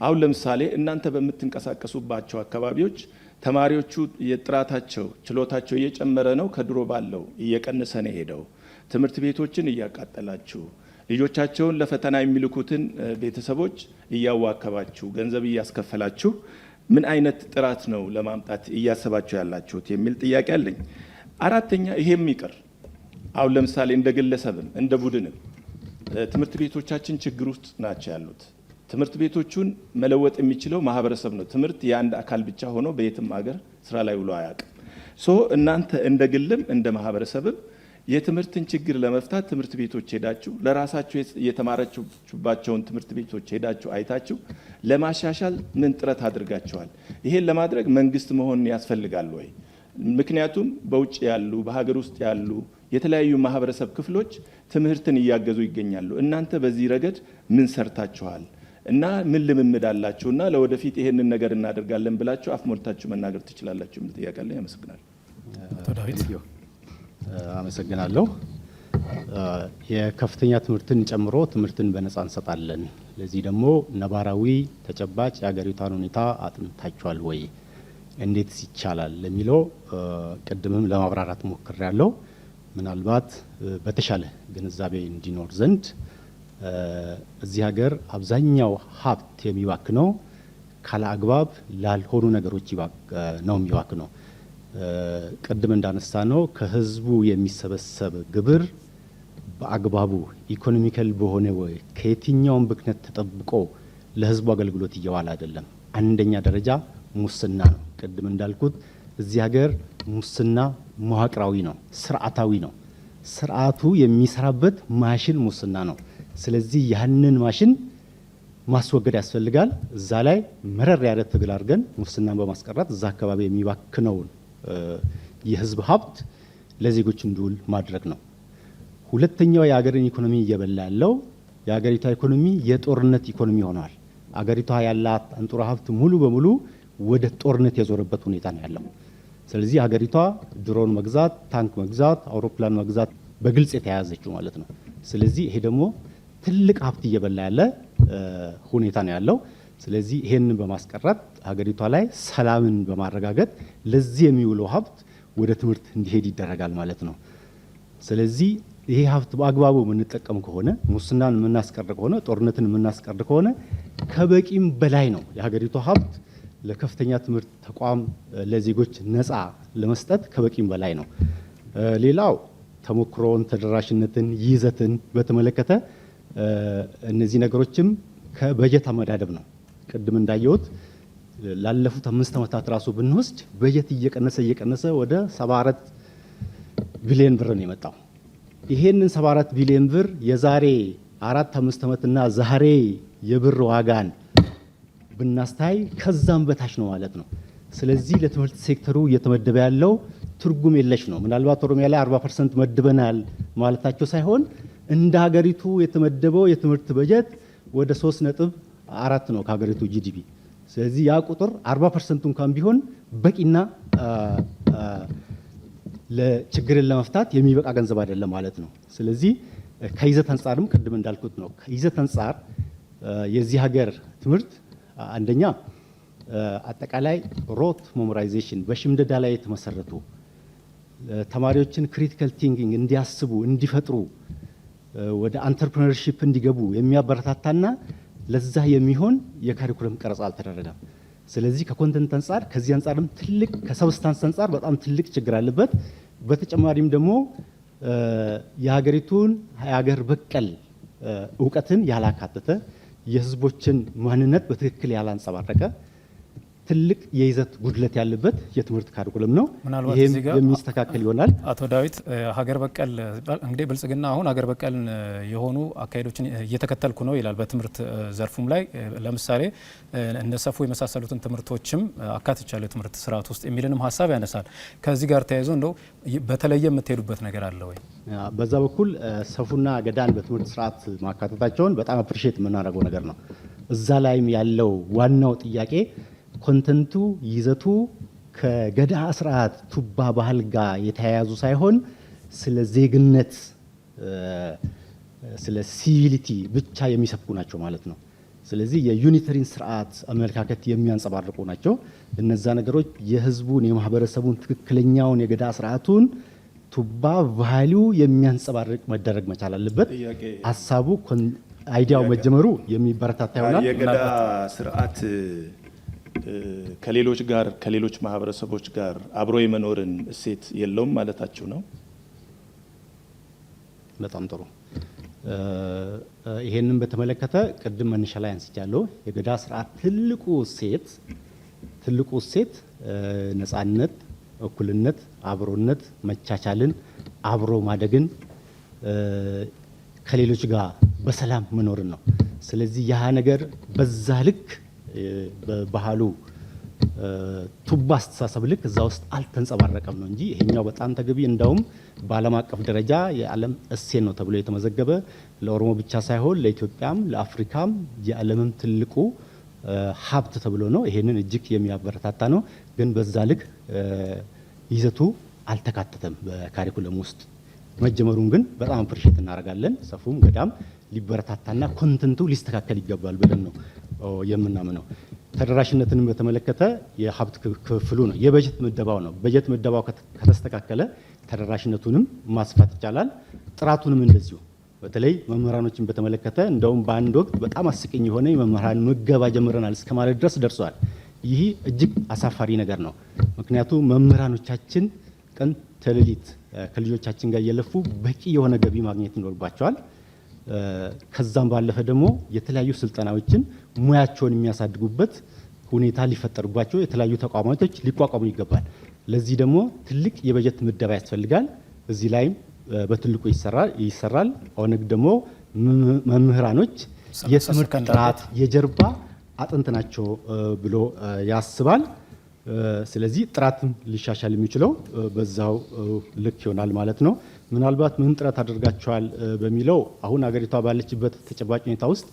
አሁን ለምሳሌ እናንተ በምትንቀሳቀሱባቸው አካባቢዎች ተማሪዎቹ የጥራታቸው ችሎታቸው እየጨመረ ነው፣ ከድሮ ባለው እየቀነሰ ነው ሄደው። ትምህርት ቤቶችን እያቃጠላችሁ ልጆቻቸውን ለፈተና የሚልኩትን ቤተሰቦች እያዋከባችሁ ገንዘብ እያስከፈላችሁ ምን አይነት ጥራት ነው ለማምጣት እያሰባችሁ ያላችሁት የሚል ጥያቄ አለኝ። አራተኛ ይሄም ይቅር፣ አሁን ለምሳሌ እንደ ግለሰብም እንደ ቡድንም ትምህርት ቤቶቻችን ችግር ውስጥ ናቸው ያሉት። ትምህርት ቤቶቹን መለወጥ የሚችለው ማህበረሰብ ነው። ትምህርት የአንድ አካል ብቻ ሆኖ በየትም ሀገር ስራ ላይ ውሎ አያውቅም። እናንተ እንደ ግልም እንደ ማህበረሰብም የትምህርትን ችግር ለመፍታት ትምህርት ቤቶች ሄዳችሁ ለራሳችሁ የተማራችሁባቸውን ትምህርት ቤቶች ሄዳችሁ አይታችሁ ለማሻሻል ምን ጥረት አድርጋችኋል? ይሄን ለማድረግ መንግስት መሆን ያስፈልጋል ወይ? ምክንያቱም በውጭ ያሉ በሀገር ውስጥ ያሉ የተለያዩ ማህበረሰብ ክፍሎች ትምህርትን እያገዙ ይገኛሉ። እናንተ በዚህ ረገድ ምን ሰርታችኋል እና ምን ልምምድ አላችሁና ለወደፊት ይሄንን ነገር እናደርጋለን ብላችሁ አፍ ሞልታችሁ መናገር ትችላላችሁ? ምን ጥያቄ አለ? ያመሰግናል። አቶ ዳዊት አመሰግናለሁ። የከፍተኛ ትምህርትን ጨምሮ ትምህርትን በነጻ እንሰጣለን። ለዚህ ደግሞ ነባራዊ ተጨባጭ የሀገሪቷን ሁኔታ አጥንታችኋል ወይ? እንዴት ይቻላል ለሚለው ቅድምም ለማብራራት ሞክሬያለሁ። ምናልባት በተሻለ ግንዛቤ እንዲኖር ዘንድ እዚህ ሀገር አብዛኛው ሀብት የሚባክነው ካለ አግባብ ላልሆኑ ነገሮች ነው የሚባክነው። ቅድም እንዳነሳ ነው ከህዝቡ የሚሰበሰብ ግብር በአግባቡ ኢኮኖሚካል በሆነ ወይ ከየትኛውም ብክነት ተጠብቆ ለህዝቡ አገልግሎት እየዋለ አይደለም። አንደኛ ደረጃ ሙስና ነው። ቅድም እንዳልኩት እዚህ ሀገር ሙስና መዋቅራዊ ነው፣ ስርዓታዊ ነው። ስርዓቱ የሚሰራበት ማሽን ሙስና ነው። ስለዚህ ያንን ማሽን ማስወገድ ያስፈልጋል። እዛ ላይ መረር ያለ ትግል አድርገን ሙስናን በማስቀረት እዛ አካባቢ የሚባክነውን የህዝብ ሀብት ለዜጎች እንዲውል ማድረግ ነው። ሁለተኛው የሀገርን ኢኮኖሚ እየበላ ያለው የሀገሪቷ ኢኮኖሚ የጦርነት ኢኮኖሚ ሆኗል። አገሪቷ ያላት አንጡራ ሀብት ሙሉ በሙሉ ወደ ጦርነት የዞረበት ሁኔታ ነው ያለው። ስለዚህ ሀገሪቷ ድሮን መግዛት፣ ታንክ መግዛት፣ አውሮፕላን መግዛት በግልጽ የተያያዘችው ማለት ነው። ስለዚህ ይሄ ደግሞ ትልቅ ሀብት እየበላ ያለ ሁኔታ ነው ያለው። ስለዚህ ይሄንን በማስቀረት ሀገሪቷ ላይ ሰላምን በማረጋገጥ ለዚህ የሚውለው ሀብት ወደ ትምህርት እንዲሄድ ይደረጋል ማለት ነው። ስለዚህ ይሄ ሀብት በአግባቡ የምንጠቀም ከሆነ ሙስናን የምናስቀር ከሆነ ጦርነትን የምናስቀር ከሆነ ከበቂም በላይ ነው የሀገሪቷ ሀብት ለከፍተኛ ትምህርት ተቋም ለዜጎች ነፃ ለመስጠት ከበቂም በላይ ነው። ሌላው ተሞክሮን፣ ተደራሽነትን፣ ይዘትን በተመለከተ እነዚህ ነገሮችም ከበጀት አመዳደብ ነው። ቅድም እንዳየሁት ላለፉት 5 ዓመታት ራሱ ብንወስድ በጀት እየቀነሰ ወደ 74 ቢሊዮን ብር ነው የመጣው። ይሄንን 74 ቢሊዮን ብር የዛሬ 4-5 ዓመትና ዛሬ የብር ዋጋን ብናስታይ ከዛም በታች ነው ማለት ነው። ስለዚህ ለትምህርት ሴክተሩ እየተመደበ ያለው ትርጉም የለሽ ነው። ምናልባት ኦሮሚያ ላይ 40% መድበናል ማለታቸው ሳይሆን እንደ ሀገሪቱ የተመደበው የትምህርት በጀት ወደ 3.4 ነው ከሀገሪቱ ጂዲፒ። ስለዚህ ያ ቁጥር 40% እንኳን ቢሆን በቂና ለችግርን ለመፍታት የሚበቃ ገንዘብ አይደለም ማለት ነው። ስለዚህ ከይዘት አንጻርም ቅድም እንዳልኩት ነው። ከይዘት አንጻር የዚህ ሀገር ትምህርት አንደኛ አጠቃላይ ሮት ሜሞራይዜሽን በሽምደዳ ላይ የተመሰረቱ ተማሪዎችን ክሪቲካል ቲንኪንግ እንዲያስቡ እንዲፈጥሩ ወደ አንተርፕረነርሺፕ እንዲገቡ የሚያበረታታና ለዛ የሚሆን የካሪኩለም ቀረጻ አልተደረገም። ስለዚህ ከኮንተንት አንጻር ከዚህ አንጻርም ትልቅ ከሰብስታንስ አንጻር በጣም ትልቅ ችግር አለበት። በተጨማሪም ደግሞ የሀገሪቱን የሀገር በቀል እውቀትን ያላካተተ የህዝቦችን ማንነት በትክክል ያላንጸባረቀ ትልቅ የይዘት ጉድለት ያለበት የትምህርት ካሪኩለም ነው። ይሄም የሚስተካከል ይሆናል። አቶ ዳዊት ሀገር በቀል እንግዲህ ብልጽግና አሁን ሀገር በቀል የሆኑ አካሄዶችን እየተከተልኩ ነው ይላል። በትምህርት ዘርፉም ላይ ለምሳሌ እነ ሰፉ የመሳሰሉትን ትምህርቶችም አካትቻለሁ የትምህርት ስርዓት ውስጥ የሚልንም ሀሳብ ያነሳል። ከዚህ ጋር ተያይዞ እንደው በተለየ የምትሄዱበት ነገር አለ ወይ? በዛ በኩል ሰፉና ገዳን በትምህርት ስርዓት ማካተታቸውን በጣም አፕሪሼት የምናደርገው ነገር ነው። እዛ ላይም ያለው ዋናው ጥያቄ ኮንተንቱ ይዘቱ ከገዳ ስርዓት ቱባ ባህል ጋር የተያያዙ ሳይሆን ስለ ዜግነት ስለ ሲቪሊቲ ብቻ የሚሰብኩ ናቸው ማለት ነው። ስለዚህ የዩኒተሪን ስርዓት አመለካከት የሚያንጸባርቁ ናቸው። እነዛ ነገሮች የህዝቡን የማህበረሰቡን ትክክለኛውን የገዳ ስርዓቱን ቱባ ቫልዩ የሚያንጸባርቅ መደረግ መቻል አለበት። ሀሳቡ አይዲያው መጀመሩ የሚበረታታ ይሆናል። የገዳ ስርዓት ከሌሎች ማህበረሰቦች ጋር አብሮ የመኖርን እሴት የለውም ማለታችሁ ነው? በጣም ጥሩ። ይሄንን በተመለከተ ቅድም መነሻ ላይ አንስቻለሁ። የገዳ ስርዓት ትልቁ እሴት ነጻነት፣ እኩልነት፣ አብሮነት፣ መቻቻልን፣ አብሮ ማደግን፣ ከሌሎች ጋር በሰላም መኖርን ነው። ስለዚህ ያ ነገር በዛ ልክ በባህሉ ቱባ አስተሳሰብ ልክ እዛ ውስጥ አልተንጸባረቀም ነው እንጂ ይሄኛው በጣም ተገቢ እንዳውም በዓለም አቀፍ ደረጃ የዓለም እሴት ነው ተብሎ የተመዘገበ ለኦሮሞ ብቻ ሳይሆን ለኢትዮጵያም ለአፍሪካም የዓለምም ትልቁ ሀብት ተብሎ ነው። ይሄንን እጅግ የሚያበረታታ ነው። ግን በዛ ልክ ይዘቱ አልተካተተም በካሪኩለም ውስጥ። መጀመሩን ግን በጣም አፕሪሼት እናደርጋለን። ሰፉም ገዳም ሊበረታታና ኮንተንቱ ሊስተካከል ይገባል ብለን ነው የምናምነው። ተደራሽነትንም በተመለከተ የሀብት ክፍሉ ነው የበጀት ምደባው ነው። በጀት ምደባው ከተስተካከለ ተደራሽነቱንም ማስፋት ይቻላል። ጥራቱንም እንደዚሁ። በተለይ መምህራኖችን በተመለከተ እንደውም በአንድ ወቅት በጣም አስቂኝ የሆነ የመምህራን ምገባ ጀምረናል እስከ ማለት ድረስ ደርሰዋል። ይህ እጅግ አሳፋሪ ነገር ነው። ምክንያቱም መምህራኖቻችን ቀን ተሌሊት ከልጆቻችን ጋር እየለፉ በቂ የሆነ ገቢ ማግኘት ይኖርባቸዋል። ከዛም ባለፈ ደግሞ የተለያዩ ስልጠናዎችን ሙያቸውን የሚያሳድጉበት ሁኔታ ሊፈጠሩባቸው የተለያዩ ተቋማቶች ሊቋቋሙ ይገባል። ለዚህ ደግሞ ትልቅ የበጀት ምደባ ያስፈልጋል። እዚህ ላይም በትልቁ ይሰራል። ኦነግ ደግሞ መምህራኖች የትምህርት ጥራት የጀርባ አጥንት ናቸው ብሎ ያስባል። ስለዚህ ጥራትም ሊሻሻል የሚችለው በዛው ልክ ይሆናል ማለት ነው። ምናልባት ምን ጥረት አድርጋቸዋል በሚለው አሁን አገሪቷ ባለችበት ተጨባጭ ሁኔታ ውስጥ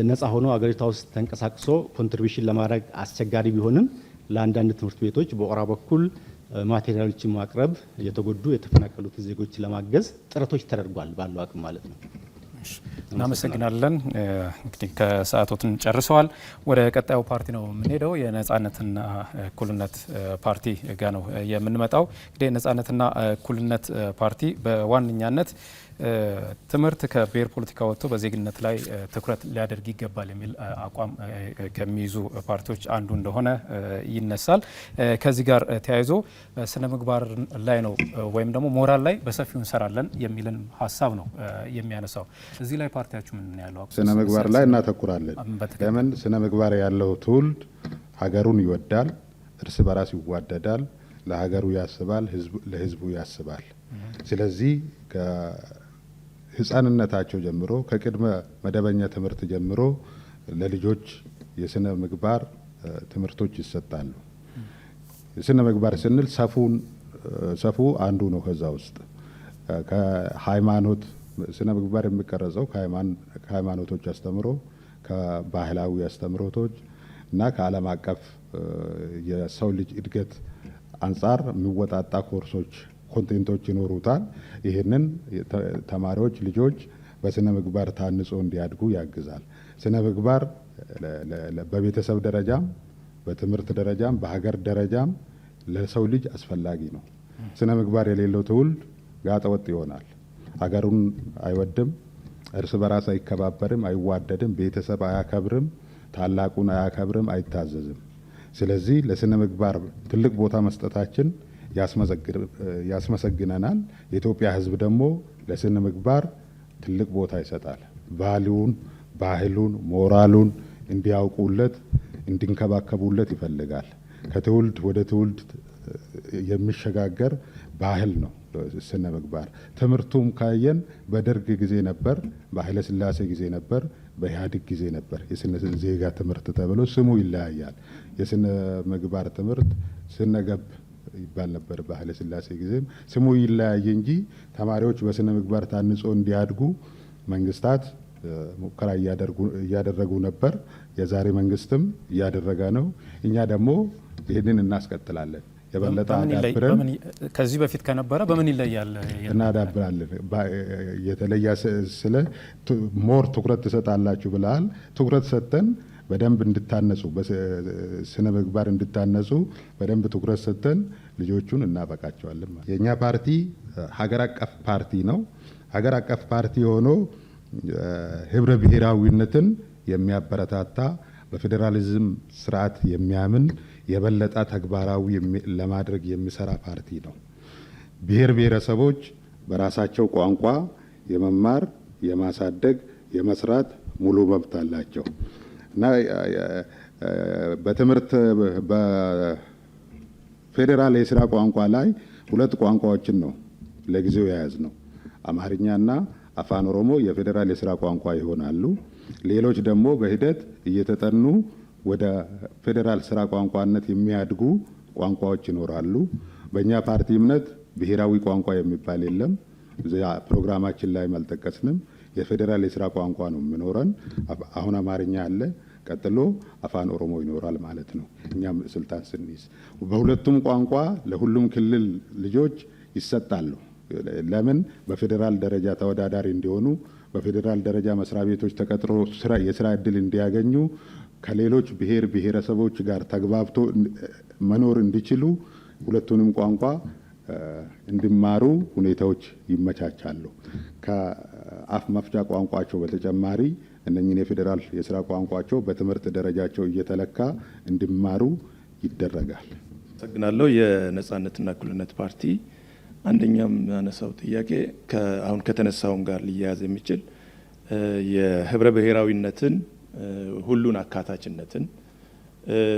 ነፃ ሆኖ አገሪቷ ውስጥ ተንቀሳቅሶ ኮንትሪቢሽን ለማድረግ አስቸጋሪ ቢሆንም ለአንዳንድ ትምህርት ቤቶች በኦራ በኩል ማቴሪያሎችን ማቅረብ የተጎዱ የተፈናቀሉት ዜጎች ለማገዝ ጥረቶች ተደርጓል ባለው አቅም ማለት ነው። እናመሰግናለን። እንግዲህ ከሰዓቶትን ጨርሰዋል። ወደ ቀጣዩ ፓርቲ ነው የምንሄደው። የነጻነትና እኩልነት ፓርቲ ጋ ነው የምንመጣው። እንግዲህ የነጻነትና እኩልነት ፓርቲ በዋነኛነት ትምህርት ከብሔር ፖለቲካ ወጥቶ በዜግነት ላይ ትኩረት ሊያደርግ ይገባል የሚል አቋም ከሚይዙ ፓርቲዎች አንዱ እንደሆነ ይነሳል። ከዚህ ጋር ተያይዞ ስነ ምግባር ላይ ነው ወይም ደግሞ ሞራል ላይ በሰፊው እንሰራለን የሚልን ሀሳብ ነው የሚያነሳው። እዚህ ላይ ፓርቲያችሁ ምን ያለው? ስነ ምግባር ላይ እናተኩራለን። ለምን ስነ ምግባር ያለው ትውልድ ሀገሩን ይወዳል፣ እርስ በራስ ይዋደዳል፣ ለሀገሩ ያስባል፣ ለህዝቡ ያስባል። ስለዚህ ከህፃንነታቸው ጀምሮ ከቅድመ መደበኛ ትምህርት ጀምሮ ለልጆች የስነ ምግባር ትምህርቶች ይሰጣሉ። የስነ ምግባር ስንል ሰፉ አንዱ ነው። ከዛ ውስጥ ከሃይማኖት ስነ ምግባር የሚቀረጸው ከሃይማኖቶች አስተምሮ፣ ከባህላዊ አስተምሮቶች እና ከዓለም አቀፍ የሰው ልጅ እድገት አንጻር የሚወጣጣ ኮርሶች፣ ኮንቴንቶች ይኖሩታል። ይህንን ተማሪዎች ልጆች በስነ ምግባር ታንጾ እንዲያድጉ ያግዛል። ስነ ምግባር በቤተሰብ ደረጃም በትምህርት ደረጃም በሀገር ደረጃም ለሰው ልጅ አስፈላጊ ነው። ስነ ምግባር የሌለው ትውልድ ጋጠ ወጥ ይሆናል። ሀገሩን አይወድም፣ እርስ በራስ አይከባበርም፣ አይዋደድም፣ ቤተሰብ አያከብርም፣ ታላቁን አያከብርም፣ አይታዘዝም። ስለዚህ ለስነ ምግባር ትልቅ ቦታ መስጠታችን ያስመሰግነናል። የኢትዮጵያ ሕዝብ ደግሞ ለስነ ምግባር ትልቅ ቦታ ይሰጣል። ቫሊዩን፣ ባህሉን፣ ሞራሉን እንዲያውቁለት እንዲንከባከቡለት ይፈልጋል። ከትውልድ ወደ ትውልድ የሚሸጋገር ባህል ነው ስነ ምግባር። ትምህርቱም ካየን በደርግ ጊዜ ነበር፣ በኃይለ ሥላሴ ጊዜ ነበር፣ በኢህአዴግ ጊዜ ነበር። የስነ ዜጋ ትምህርት ተብሎ ስሙ ይለያያል። የስነ ምግባር ትምህርት ስነገብ ይባል ነበር በኃይለ ሥላሴ ጊዜም። ስሙ ይለያይ እንጂ ተማሪዎች በስነ ምግባር ታንጾ እንዲያድጉ መንግስታት ሙከራ እያደረጉ ነበር። የዛሬ መንግስትም እያደረገ ነው። እኛ ደግሞ ይህንን እናስቀጥላለን። የበለጠ አዳብረን ከዚህ በፊት ከነበረ በምን ይለያል? እናዳብራለን። የተለየ ስለ ሞር ትኩረት ትሰጣላችሁ ብለሃል። ትኩረት ሰጥተን በደንብ እንድታነጹ በስነ ምግባር እንድታነጹ በደንብ ትኩረት ሰጥተን ልጆቹን እናበቃቸዋለን። የእኛ ፓርቲ ሀገር አቀፍ ፓርቲ ነው። ሀገር አቀፍ ፓርቲ ሆኖ ህብረ ብሔራዊነትን የሚያበረታታ በፌዴራሊዝም ስርዓት የሚያምን የበለጠ ተግባራዊ ለማድረግ የሚሰራ ፓርቲ ነው። ብሔር ብሔረሰቦች በራሳቸው ቋንቋ የመማር፣ የማሳደግ፣ የመስራት ሙሉ መብት አላቸው እና በትምህርት በፌዴራል የስራ ቋንቋ ላይ 2 ቋንቋዎችን ነው ለጊዜው የያዝ ነው። አማርኛና አፋን ኦሮሞ የፌዴራል የስራ ቋንቋ ይሆናሉ። ሌሎች ደግሞ በሂደት እየተጠኑ ወደ ፌዴራል ስራ ቋንቋነት የሚያድጉ ቋንቋዎች ይኖራሉ። በእኛ ፓርቲ እምነት ብሔራዊ ቋንቋ የሚባል የለም። ፕሮግራማችን ላይ አልጠቀስንም። የፌዴራል የስራ ቋንቋ ነው የሚኖረን። አሁን አማርኛ አለ፣ ቀጥሎ አፋን ኦሮሞ ይኖራል ማለት ነው። እኛም ስልጣን ስንይዝ በሁለቱም ቋንቋ ለሁሉም ክልል ልጆች ይሰጣሉ። ለምን? በፌዴራል ደረጃ ተወዳዳሪ እንዲሆኑ፣ በፌዴራል ደረጃ መስሪያ ቤቶች ተቀጥሮ የስራ እድል እንዲያገኙ፣ ከሌሎች ብሔር ብሔረሰቦች ጋር ተግባብቶ መኖር እንዲችሉ ሁለቱንም ቋንቋ እንዲማሩ ሁኔታዎች ይመቻቻሉ። ከአፍ መፍቻ ቋንቋቸው በተጨማሪ እነኚህን የፌዴራል የስራ ቋንቋቸው በትምህርት ደረጃቸው እየተለካ እንዲማሩ ይደረጋል። አመሰግናለሁ። የነጻነትና እኩልነት ፓርቲ አንደኛም ያነሳው ጥያቄ አሁን ከተነሳውም ጋር ሊያያዝ የሚችል የህብረ ብሔራዊነትን ሁሉን አካታችነትን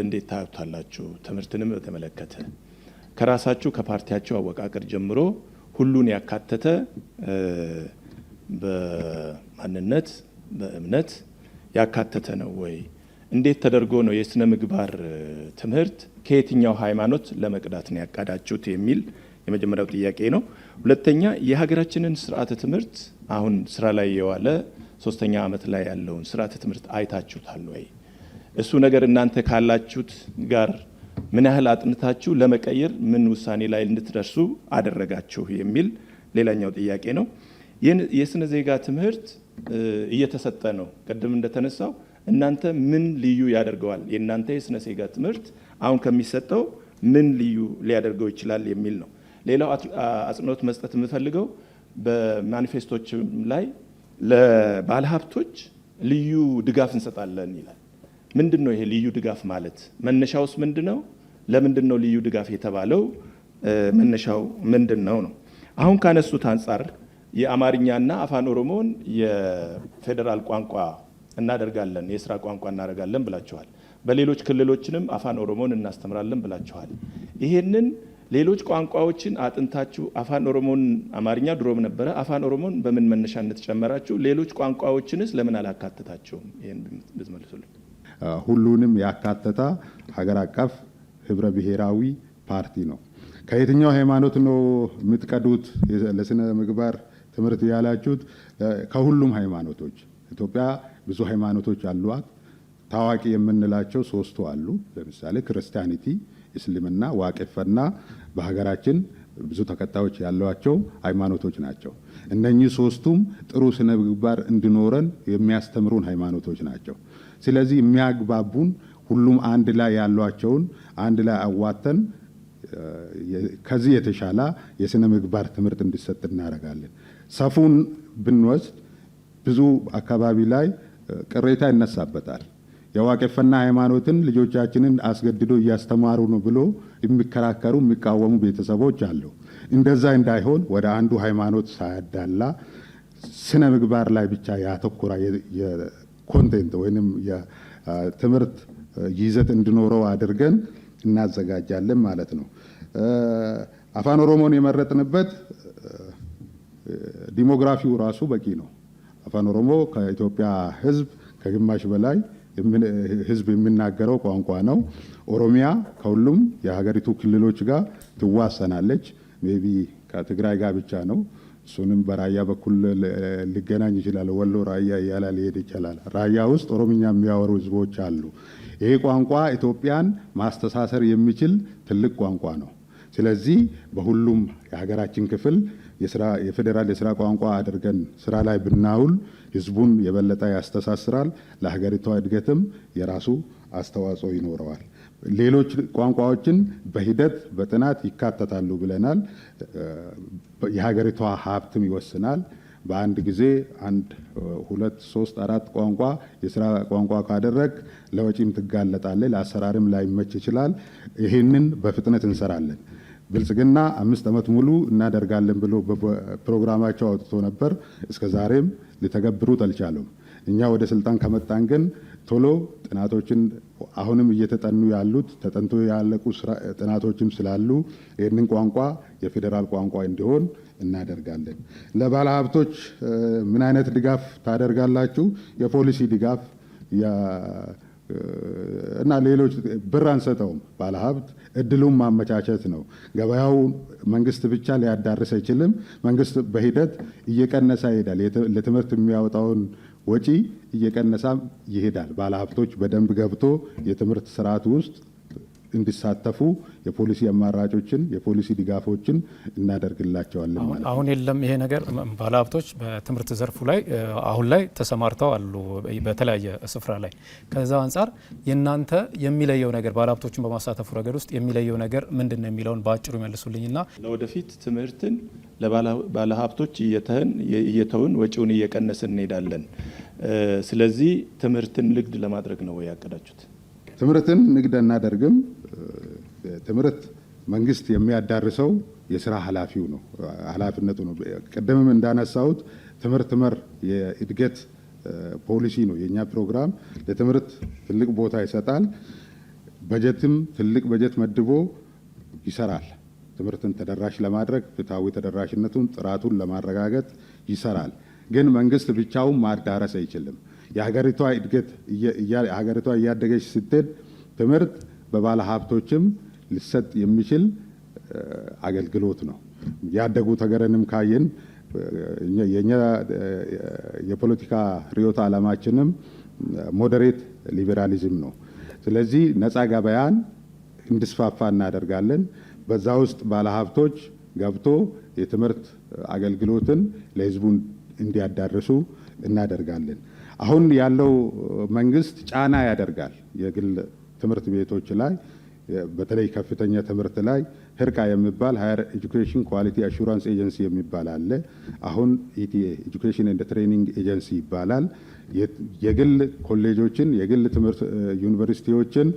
እንዴት ታዩታላችሁ? ትምህርትንም በተመለከተ ከራሳችሁ ከፓርቲያችሁ አወቃቀር ጀምሮ ሁሉን ያካተተ በማንነት በእምነት ያካተተ ነው ወይ? እንዴት ተደርጎ ነው የስነ ምግባር ትምህርት ከየትኛው ሃይማኖት ለመቅዳት ነው ያቃዳችሁት የሚል የመጀመሪያው ጥያቄ ነው። ሁለተኛ የሀገራችንን ስርዓተ ትምህርት አሁን ስራ ላይ የዋለ 3ኛ ዓመት ላይ ያለውን ስርዓተ ትምህርት አይታችሁታል ወይ? እሱ ነገር እናንተ ካላችሁት ጋር ምን ያህል አጥንታችሁ ለመቀየር ምን ውሳኔ ላይ እንድትደርሱ አደረጋችሁ የሚል ሌላኛው ጥያቄ ነው። የስነ ዜጋ ትምህርት እየተሰጠ ነው። ቅድም እንደተነሳው እናንተ ምን ልዩ ያደርገዋል? የእናንተ የስነ ዜጋ ትምህርት አሁን ከሚሰጠው ምን ልዩ ሊያደርገው ይችላል የሚል ነው። ሌላው አጽንኦት መስጠት የምፈልገው በማኒፌስቶች ላይ ለባለሀብቶች ልዩ ድጋፍ እንሰጣለን ይላል። ምንድን ነው ይሄ ልዩ ድጋፍ ማለት? መነሻውስ ምንድን ነው? ለምንድን ነው ልዩ ድጋፍ የተባለው? መነሻው ምንድን ነው ነው? አሁን ካነሱት አንጻር የአማርኛና አፋን ኦሮሞን የፌዴራል ቋንቋ እናደርጋለን፣ የስራ ቋንቋ እናደርጋለን ብላችኋል። በሌሎች ክልሎችንም አፋን ኦሮሞን እናስተምራለን ብላችኋል። ይሄንን ሌሎች ቋንቋዎችን አጥንታችሁ አፋን ኦሮሞን አማርኛ ድሮም ነበረ፣ አፋን ኦሮሞን በምን መነሻነት ጨመራችሁ? ሌሎች ቋንቋዎችንስ ለምን አላካተታችሁም? ይሄን ብትመልሱልኝ። ሁሉንም ያካተታ ሀገር አቀፍ ህብረ ብሔራዊ ፓርቲ ነው። ከየትኛው ሃይማኖት ነው የምትቀዱት ለስነ ምግባር ትምህርት ያላችሁት? ከሁሉም ሃይማኖቶች። ኢትዮጵያ ብዙ ሃይማኖቶች አሏት። ታዋቂ የምንላቸው 3 አሉ። ለምሳሌ ክርስቲያኒቲ፣ እስልምና፣ ዋቄፈና በሀገራችን ብዙ ተከታዮች ያሏቸው ሃይማኖቶች ናቸው። እነኚህ 3ቱም ጥሩ ስነ ምግባር እንዲኖረን የሚያስተምሩን ሃይማኖቶች ናቸው። ስለዚህ የሚያግባቡን ሁሉም አንድ ላይ ያሏቸውን አንድ ላይ አዋተን ከዚህ የተሻለ የስነ ምግባር ትምህርት እንዲሰጥ እናደርጋለን። ሰፉን ብንወስድ ብዙ አካባቢ ላይ ቅሬታ ይነሳበታል። የዋቄፈና ሃይማኖትን ልጆቻችንን አስገድዶ እያስተማሩ ነው ብሎ የሚከራከሩ የሚቃወሙ ቤተሰቦች አሉ። እንደዛ እንዳይሆን ወደ አንዱ ሃይማኖት ሳያዳላ ስነ ምግባር ላይ ብቻ ያተኮረ የኮንቴንት ወይንም የትምህርት ይዘት እንዲኖረው አድርገን እናዘጋጃለን ማለት ነው። አፋን ኦሮሞን የመረጥንበት ዲሞግራፊው ራሱ በቂ ነው። አፋን ኦሮሞ ከኢትዮጵያ ሕዝብ ከግማሽ በላይ ሕዝብ የሚናገረው ቋንቋ ነው። ኦሮሚያ ከሁሉም የሀገሪቱ ክልሎች ጋር ትዋሰናለች። ሜቢ ከትግራይ ጋር ብቻ ነው። እሱንም በራያ በኩል ሊገናኝ ይችላል። ወሎ ራያ እያለ ሊሄድ ይችላል። ራያ ውስጥ ኦሮምኛ የሚያወሩ ሕዝቦች አሉ። ይሄ ቋንቋ ኢትዮጵያን ማስተሳሰር የሚችል ትልቅ ቋንቋ ነው። ስለዚህ በሁሉም የሀገራችን ክፍል የፌዴራል የስራ ቋንቋ አድርገን ስራ ላይ ብናውል ህዝቡን የበለጠ ያስተሳስራል። ለሀገሪቷ እድገትም የራሱ አስተዋጽኦ ይኖረዋል። ሌሎች ቋንቋዎችን በሂደት በጥናት ይካተታሉ ብለናል። የሀገሪቷ ሀብትም ይወስናል። በአንድ ጊዜ 1 2 3 4 ቋንቋ የስራ ቋንቋ ካደረግ ለወጪም ትጋለጣለህ፣ ለአሰራርም ላይመች ይችላል። ይህንን በፍጥነት እንሰራለን። ብልጽግና 5 ዓመት ሙሉ እናደርጋለን ብሎ በፕሮግራማቸው አውጥቶ ነበር። እስከ ዛሬም ሊተገብሩት አልቻሉም። እኛ ወደ ስልጣን ከመጣን ግን ቶሎ ጥናቶችን አሁንም እየተጠኑ ያሉት ተጠንቶ ያለቁ ጥናቶችም ስላሉ ይህንን ቋንቋ የፌዴራል ቋንቋ እንዲሆን እናደርጋለን። ለባለ ሀብቶች ምን አይነት ድጋፍ ታደርጋላችሁ? የፖሊሲ ድጋፍ እና ሌሎች ብር አንሰጠውም። ባለሀብት እድሉን ማመቻቸት ነው። ገበያው መንግስት ብቻ ሊያዳርስ አይችልም። መንግስት በሂደት እየቀነሰ ይሄዳል። ለትምህርት የሚያወጣውን ወጪ እየቀነሰ ይሄዳል። ባለሀብቶች በደንብ ገብቶ የትምህርት ስርዓት ውስጥ እንዲሳተፉ የፖሊሲ አማራጮችን የፖሊሲ ድጋፎችን እናደርግላቸዋለን ማለት ነው። አሁን የለም ይሄ ነገር። ባለሀብቶች በትምህርት ዘርፉ ላይ አሁን ላይ ተሰማርተው አሉ በተለያየ ስፍራ ላይ። ከዛ አንጻር የእናንተ የሚለየው ነገር ባለሀብቶችን በማሳተፉ ረገድ ውስጥ የሚለየው ነገር ምንድን ነው የሚለውን በአጭሩ ይመልሱልኝና ለወደፊት ትምህርትን ለባለሀብቶች እየተውን ወጪውን እየቀነስን እንሄዳለን። ስለዚህ ትምህርትን ንግድ ለማድረግ ነው ያቀዳችሁት? ትምህርትን ንግድ አናደርግም። ትምህርት መንግስት የሚያዳርሰው የስራ ኃላፊው ነው፣ ኃላፊነቱ ነው። ቀደምም እንዳነሳሁት ትምህርት መር የእድገት ፖሊሲ ነው የኛ ፕሮግራም። ለትምህርት ትልቅ ቦታ ይሰጣል። በጀትም ትልቅ በጀት መድቦ ይሰራል። ትምህርትን ተደራሽ ለማድረግ ፍትሃዊ ተደራሽነቱን ጥራቱን ለማረጋገጥ ይሰራል። ግን መንግስት ብቻውን ማዳረስ አይችልም። የሀገሪቷ እድገት ሀገሪቷ እያደገች ስትሄድ ትምህርት በባለ ሀብቶችም ሊሰጥ የሚችል አገልግሎት ነው። ያደጉት ሀገርንም ካየን የኛ የፖለቲካ ርዕዮተ ዓለማችንም ሞዴሬት ሊበራሊዝም ነው። ስለዚህ ነፃ ገበያን እንዲስፋፋ እናደርጋለን። በዛ ውስጥ ባለ ሀብቶች ገብቶ የትምህርት አገልግሎትን ለህዝቡ እንዲያዳርሱ እናደርጋለን። አሁን ያለው መንግስት ጫና ያደርጋል የግል ትምህርት ቤቶች ላይ፣ በተለይ ከፍተኛ ትምህርት ላይ ህርቃ የሚባል ሃየር ኤጁኬሽን ኳሊቲ አሹራንስ ኤጀንሲ የሚባል አለ። አሁን ኢቲኤ ኤጁኬሽን ኤንድ ትሬኒንግ ኤጀንሲ ይባላል። የግል ኮሌጆችን የግል ትምህርት ዩኒቨርሲቲዎችን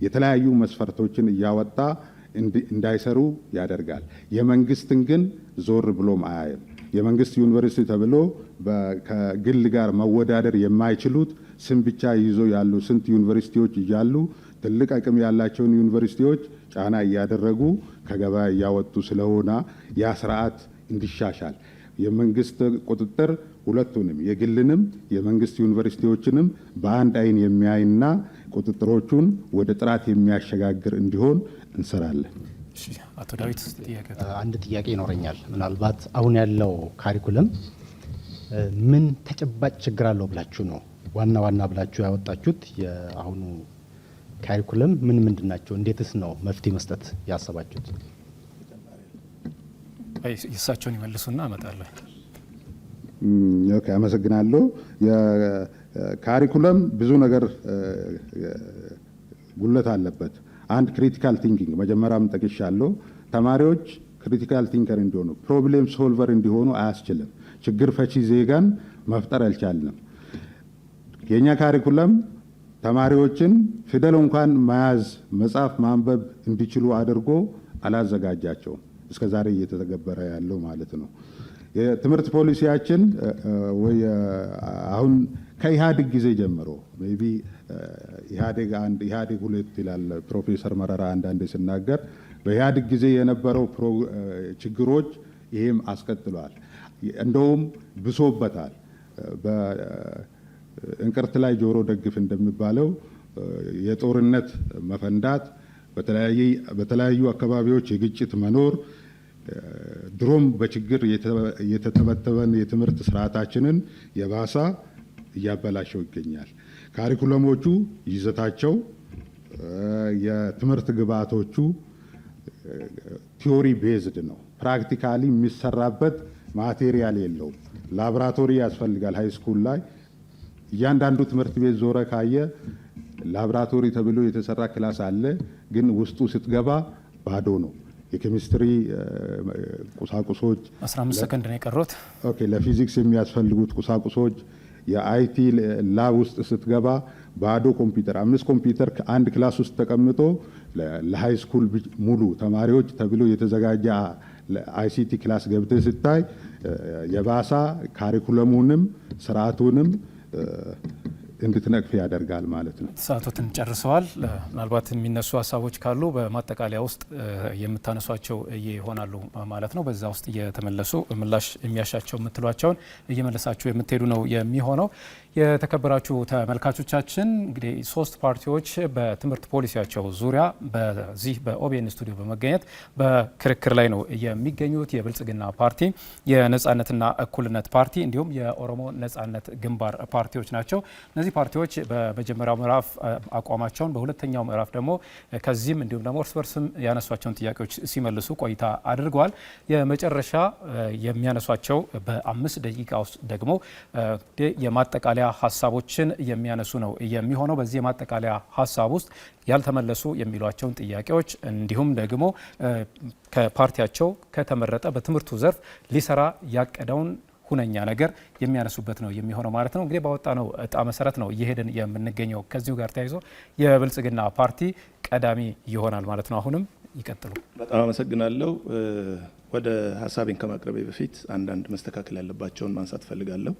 የተለያዩ መስፈርቶችን እያወጣ እንዳይሰሩ ያደርጋል። የመንግስትን ግን ዞር ብሎም አያይም። የመንግስት ዩኒቨርሲቲ ተብሎ ከግል ጋር መወዳደር የማይችሉት ስም ብቻ ይዞ ያሉ ስንት ዩኒቨርሲቲዎች እያሉ ትልቅ አቅም ያላቸውን ዩኒቨርሲቲዎች ጫና እያደረጉ ከገበያ እያወጡ ስለሆነ ያ ስርዓት እንዲሻሻል የመንግስት ቁጥጥር ሁለቱንም የግልንም የመንግስት ዩኒቨርሲቲዎችንም በአንድ አይን የሚያይና ቁጥጥሮቹን ወደ ጥራት የሚያሸጋግር እንዲሆን እንሰራለን። አቶ ዳዊት አንድ ጥያቄ ይኖረኛል። ምናልባት አሁን ያለው ካሪኩለም ምን ተጨባጭ ችግር አለው ብላችሁ ነው ዋና ዋና ብላችሁ ያወጣችሁት? የአሁኑ ካሪኩለም ምንድን ናቸው? እንዴትስ ነው መፍትሄ መስጠት ያሰባችሁት? እሳቸውን ይመልሱና አመጣለሁ። ኦኬ፣ አመሰግናለሁ። የካሪኩለም ብዙ ነገር ጉለት አለበት። አንድ ክሪቲካል ቲንኪንግ መጀመሪያም ጠቅሻለሁ። ተማሪዎች ክሪቲካል ቲንከር እንዲሆኑ ፕሮብሌም ሶልቨር እንዲሆኑ አያስችልም። ችግር ፈቺ ዜጋን መፍጠር አልቻልንም። የኛ ካሪኩለም ተማሪዎችን ፊደል እንኳን መያዝ መጻፍ ማንበብ እንዲችሉ አድርጎ አላዘጋጃቸውም። እስከ ዛሬ እየተተገበረ ያለው ማለት ነው። የትምህርት ፖሊሲያችን ወይ አሁን ከኢህአዴግ ጊዜ ጀምሮ ሜይ ቢ ኢህአዴግ 1 ኢህአዴግ 2 ይላል ፕሮፌሰር መረራ አንዳንዴ ሲናገር፣ በኢህአዴግ ጊዜ የነበረው ችግሮች ይሄም አስቀጥሏል። እንደውም ብሶበታል። በእንቅርት ላይ ጆሮ ደግፍ እንደሚባለው የጦርነት መፈንዳት፣ በተለያዩ አካባቢዎች የግጭት መኖር ድሮም በችግር የተተበተበን የትምህርት ስርዓታችንን የባሳ እያበላሸው ይገኛል። ካሪኩለሞቹ ይዘታቸው፣ የትምህርት ግብዓቶቹ ቲዮሪ ቤዝድ ነው። ፕራክቲካሊ የሚሰራበት ማቴሪያል የለውም። ላቦራቶሪ ያስፈልጋል። ሃይ ስኩል ላይ እያንዳንዱ ትምህርት ቤት ዞረ ካየ ላቦራቶሪ ተብሎ የተሰራ ክላስ አለ፣ ግን ውስጡ ስትገባ ባዶ ነው። የኬሚስትሪ ቁሳቁሶች 15 ሰከንድ ነው የቀሩት። ኦኬ፣ ለፊዚክስ የሚያስፈልጉት ቁሳቁሶች የአይቲ ላብ ውስጥ ስትገባ ባዶ ኮምፒውተር 5 ኮምፒውተር ከአንድ ክላስ ውስጥ ተቀምጦ ለሃይ ስኩል ሙሉ ተማሪዎች ተብሎ የተዘጋጀ አይሲቲ ክላስ ገብተህ ስታይ የባሳ ካሪኩለሙንም ስርዓቱንም እንድትነቅፍ ያደርጋል ማለት ነው። ሰዓቶትን ጨርሰዋል። ምናልባት የሚነሱ ሀሳቦች ካሉ በማጠቃለያ ውስጥ የምታነሷቸው ይሆናሉ ማለት ነው። በዛ ውስጥ እየተመለሱ ምላሽ የሚያሻቸው የምትሏቸውን እየመለሳችሁ የምትሄዱ ነው የሚሆነው። የተከበራችሁ ተመልካቾቻችን እንግዲህ 3 ፓርቲዎች በትምህርት ፖሊሲያቸው ዙሪያ በዚህ በኦቢኤን ስቱዲዮ በመገኘት በክርክር ላይ ነው የሚገኙት። የብልጽግና ፓርቲ፣ የነጻነትና እኩልነት ፓርቲ እንዲሁም የኦሮሞ ነጻነት ግንባር ፓርቲዎች ናቸው። እነዚህ ፓርቲዎች በመጀመሪያው ምዕራፍ አቋማቸውን፣ በሁለተኛው ምዕራፍ ደግሞ ከዚህም እንዲሁም ደግሞ እርስ በርስም ያነሷቸውን ጥያቄዎች ሲመልሱ ቆይታ አድርገዋል። የመጨረሻ የሚያነሷቸው በ5 ደቂቃ ውስጥ ደግሞ የማጠቃለያ ሀሳቦችን የሚያነሱ ነው የሚሆነው። በዚህ የማጠቃለያ ሀሳብ ውስጥ ያልተመለሱ የሚሏቸውን ጥያቄዎች እንዲሁም ደግሞ ከፓርቲያቸው ከተመረጠ በትምህርቱ ዘርፍ ሊሰራ ያቀደውን ሁነኛ ነገር የሚያነሱበት ነው የሚሆነው ማለት ነው። እንግዲህ ባወጣነው እጣ መሰረት ነው እየሄድን የምንገኘው። ከዚሁ ጋር ተያይዞ የብልጽግና ፓርቲ ቀዳሚ ይሆናል ማለት ነው። አሁንም ይቀጥሉ። በጣም አመሰግናለሁ። ወደ ሀሳቤን ከማቅረቤ በፊት አንዳንድ መስተካከል ያለባቸውን ማንሳት ፈልጋለሁ።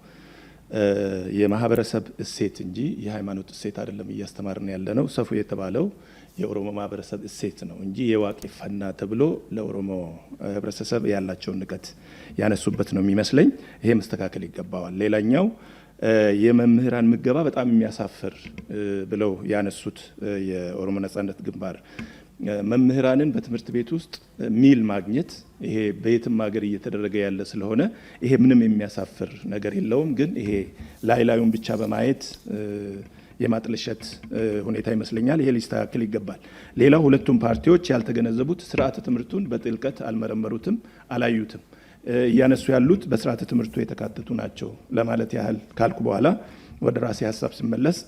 የማህበረሰብ እሴት እንጂ የሃይማኖት እሴት አይደለም እያስተማርን ያለ ነው። ሰፉ የተባለው የኦሮሞ ማህበረሰብ እሴት ነው እንጂ የዋቂ ፈና ተብሎ ለኦሮሞ ህብረተሰብ ያላቸውን ንቀት ያነሱበት ነው የሚመስለኝ። ይሄ መስተካከል ይገባዋል። ሌላኛው የመምህራን ምገባ በጣም የሚያሳፍር ብለው ያነሱት የኦሮሞ ነጻነት ግንባር መምህራንን በትምህርት ቤት ውስጥ ሚል ማግኘት ይሄ በየትም ሀገር እየተደረገ ያለ ስለሆነ ይሄ ምንም የሚያሳፍር ነገር የለውም። ግን ይሄ ላዩን ብቻ በማየት የማጥለሸት ሁኔታ ይመስለኛል። ይሄ ሊስተካከል ይገባል። ሌላው ሁለቱም ፓርቲዎች ያልተገነዘቡት ስርዓተ ትምህርቱን በጥልቀት አልመረመሩትም፣ አላዩትም። እያነሱ ያሉት በስርዓተ ትምህርቱ የተካተቱ ናቸው ለማለት ያህል ካልኩ በኋላ ወደ ራሴ ሀሳብ ስመለስ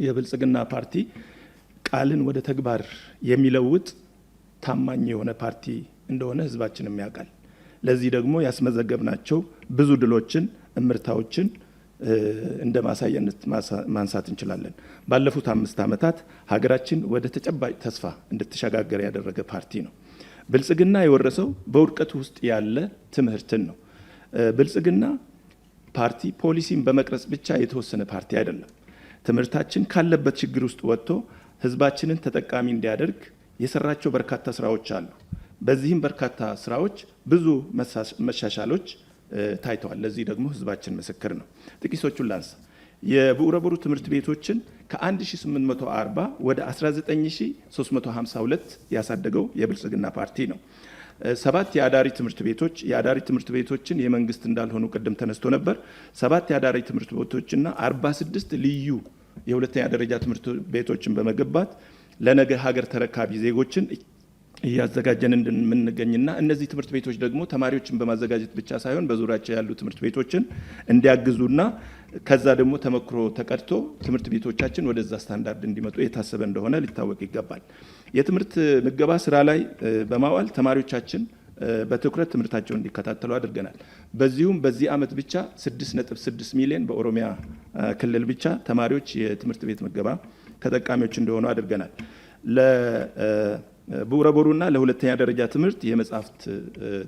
የብልጽግና ፓርቲ ቃልን ወደ ተግባር የሚለውጥ ታማኝ የሆነ ፓርቲ እንደሆነ ህዝባችንም ያውቃል። ለዚህ ደግሞ ያስመዘገብናቸው ብዙ ድሎችን፣ እምርታዎችን እንደ ማሳያነት ማንሳት እንችላለን። ባለፉት 5 ዓመታት ሀገራችን ወደ ተጨባጭ ተስፋ እንድትሸጋገር ያደረገ ፓርቲ ነው። ብልጽግና የወረሰው በውድቀቱ ውስጥ ያለ ትምህርትን ነው። ብልጽግና ፓርቲ ፖሊሲን በመቅረጽ ብቻ የተወሰነ ፓርቲ አይደለም። ትምህርታችን ካለበት ችግር ውስጥ ወጥቶ ህዝባችንን ተጠቃሚ እንዲያደርግ የሰራቸው በርካታ ስራዎች አሉ። በዚህም በርካታ ስራዎች ብዙ መሻሻሎች ታይተዋል። ለዚህ ደግሞ ህዝባችን ምስክር ነው። ጥቂቶቹን ላንሳ። የቡረቡሩ ትምህርት ቤቶችን ከ1840 ወደ 19352 ያሳደገው የብልጽግና ፓርቲ ነው። 7 የአዳሪ ትምህርት ቤቶችን የመንግስት እንዳልሆኑ ቅድም ተነስቶ ነበር። 7 የአዳሪ ትምህርት ቤቶችና 46 ልዩ የሁለተኛ ደረጃ ትምህርት ቤቶችን በመገንባት ለነገ ሀገር ተረካቢ ዜጎችን እያዘጋጀን እንደምንገኝና እነዚህ ትምህርት ቤቶች ደግሞ ተማሪዎችን በማዘጋጀት ብቻ ሳይሆን በዙሪያቸው ያሉ ትምህርት ቤቶችን እንዲያግዙና ከዛ ደግሞ ተመክሮ ተቀድቶ ትምህርት ቤቶቻችን ወደዛ ስታንዳርድ እንዲመጡ የታሰበ እንደሆነ ሊታወቅ ይገባል። የትምህርት ምገባ ስራ ላይ በማዋል ተማሪዎቻችን በትኩረት ትምህርታቸውን እንዲከታተሉ አድርገናል። በዚሁም በዚህ ዓመት ብቻ 6.6 ሚሊዮን በኦሮሚያ ክልል ብቻ ተማሪዎች የትምህርት ቤት ምገባ ተጠቃሚዎች እንደሆኑ አድርገናል። ለቡረቡሩና ለሁለተኛ ደረጃ ትምህርት የመጽሐፍት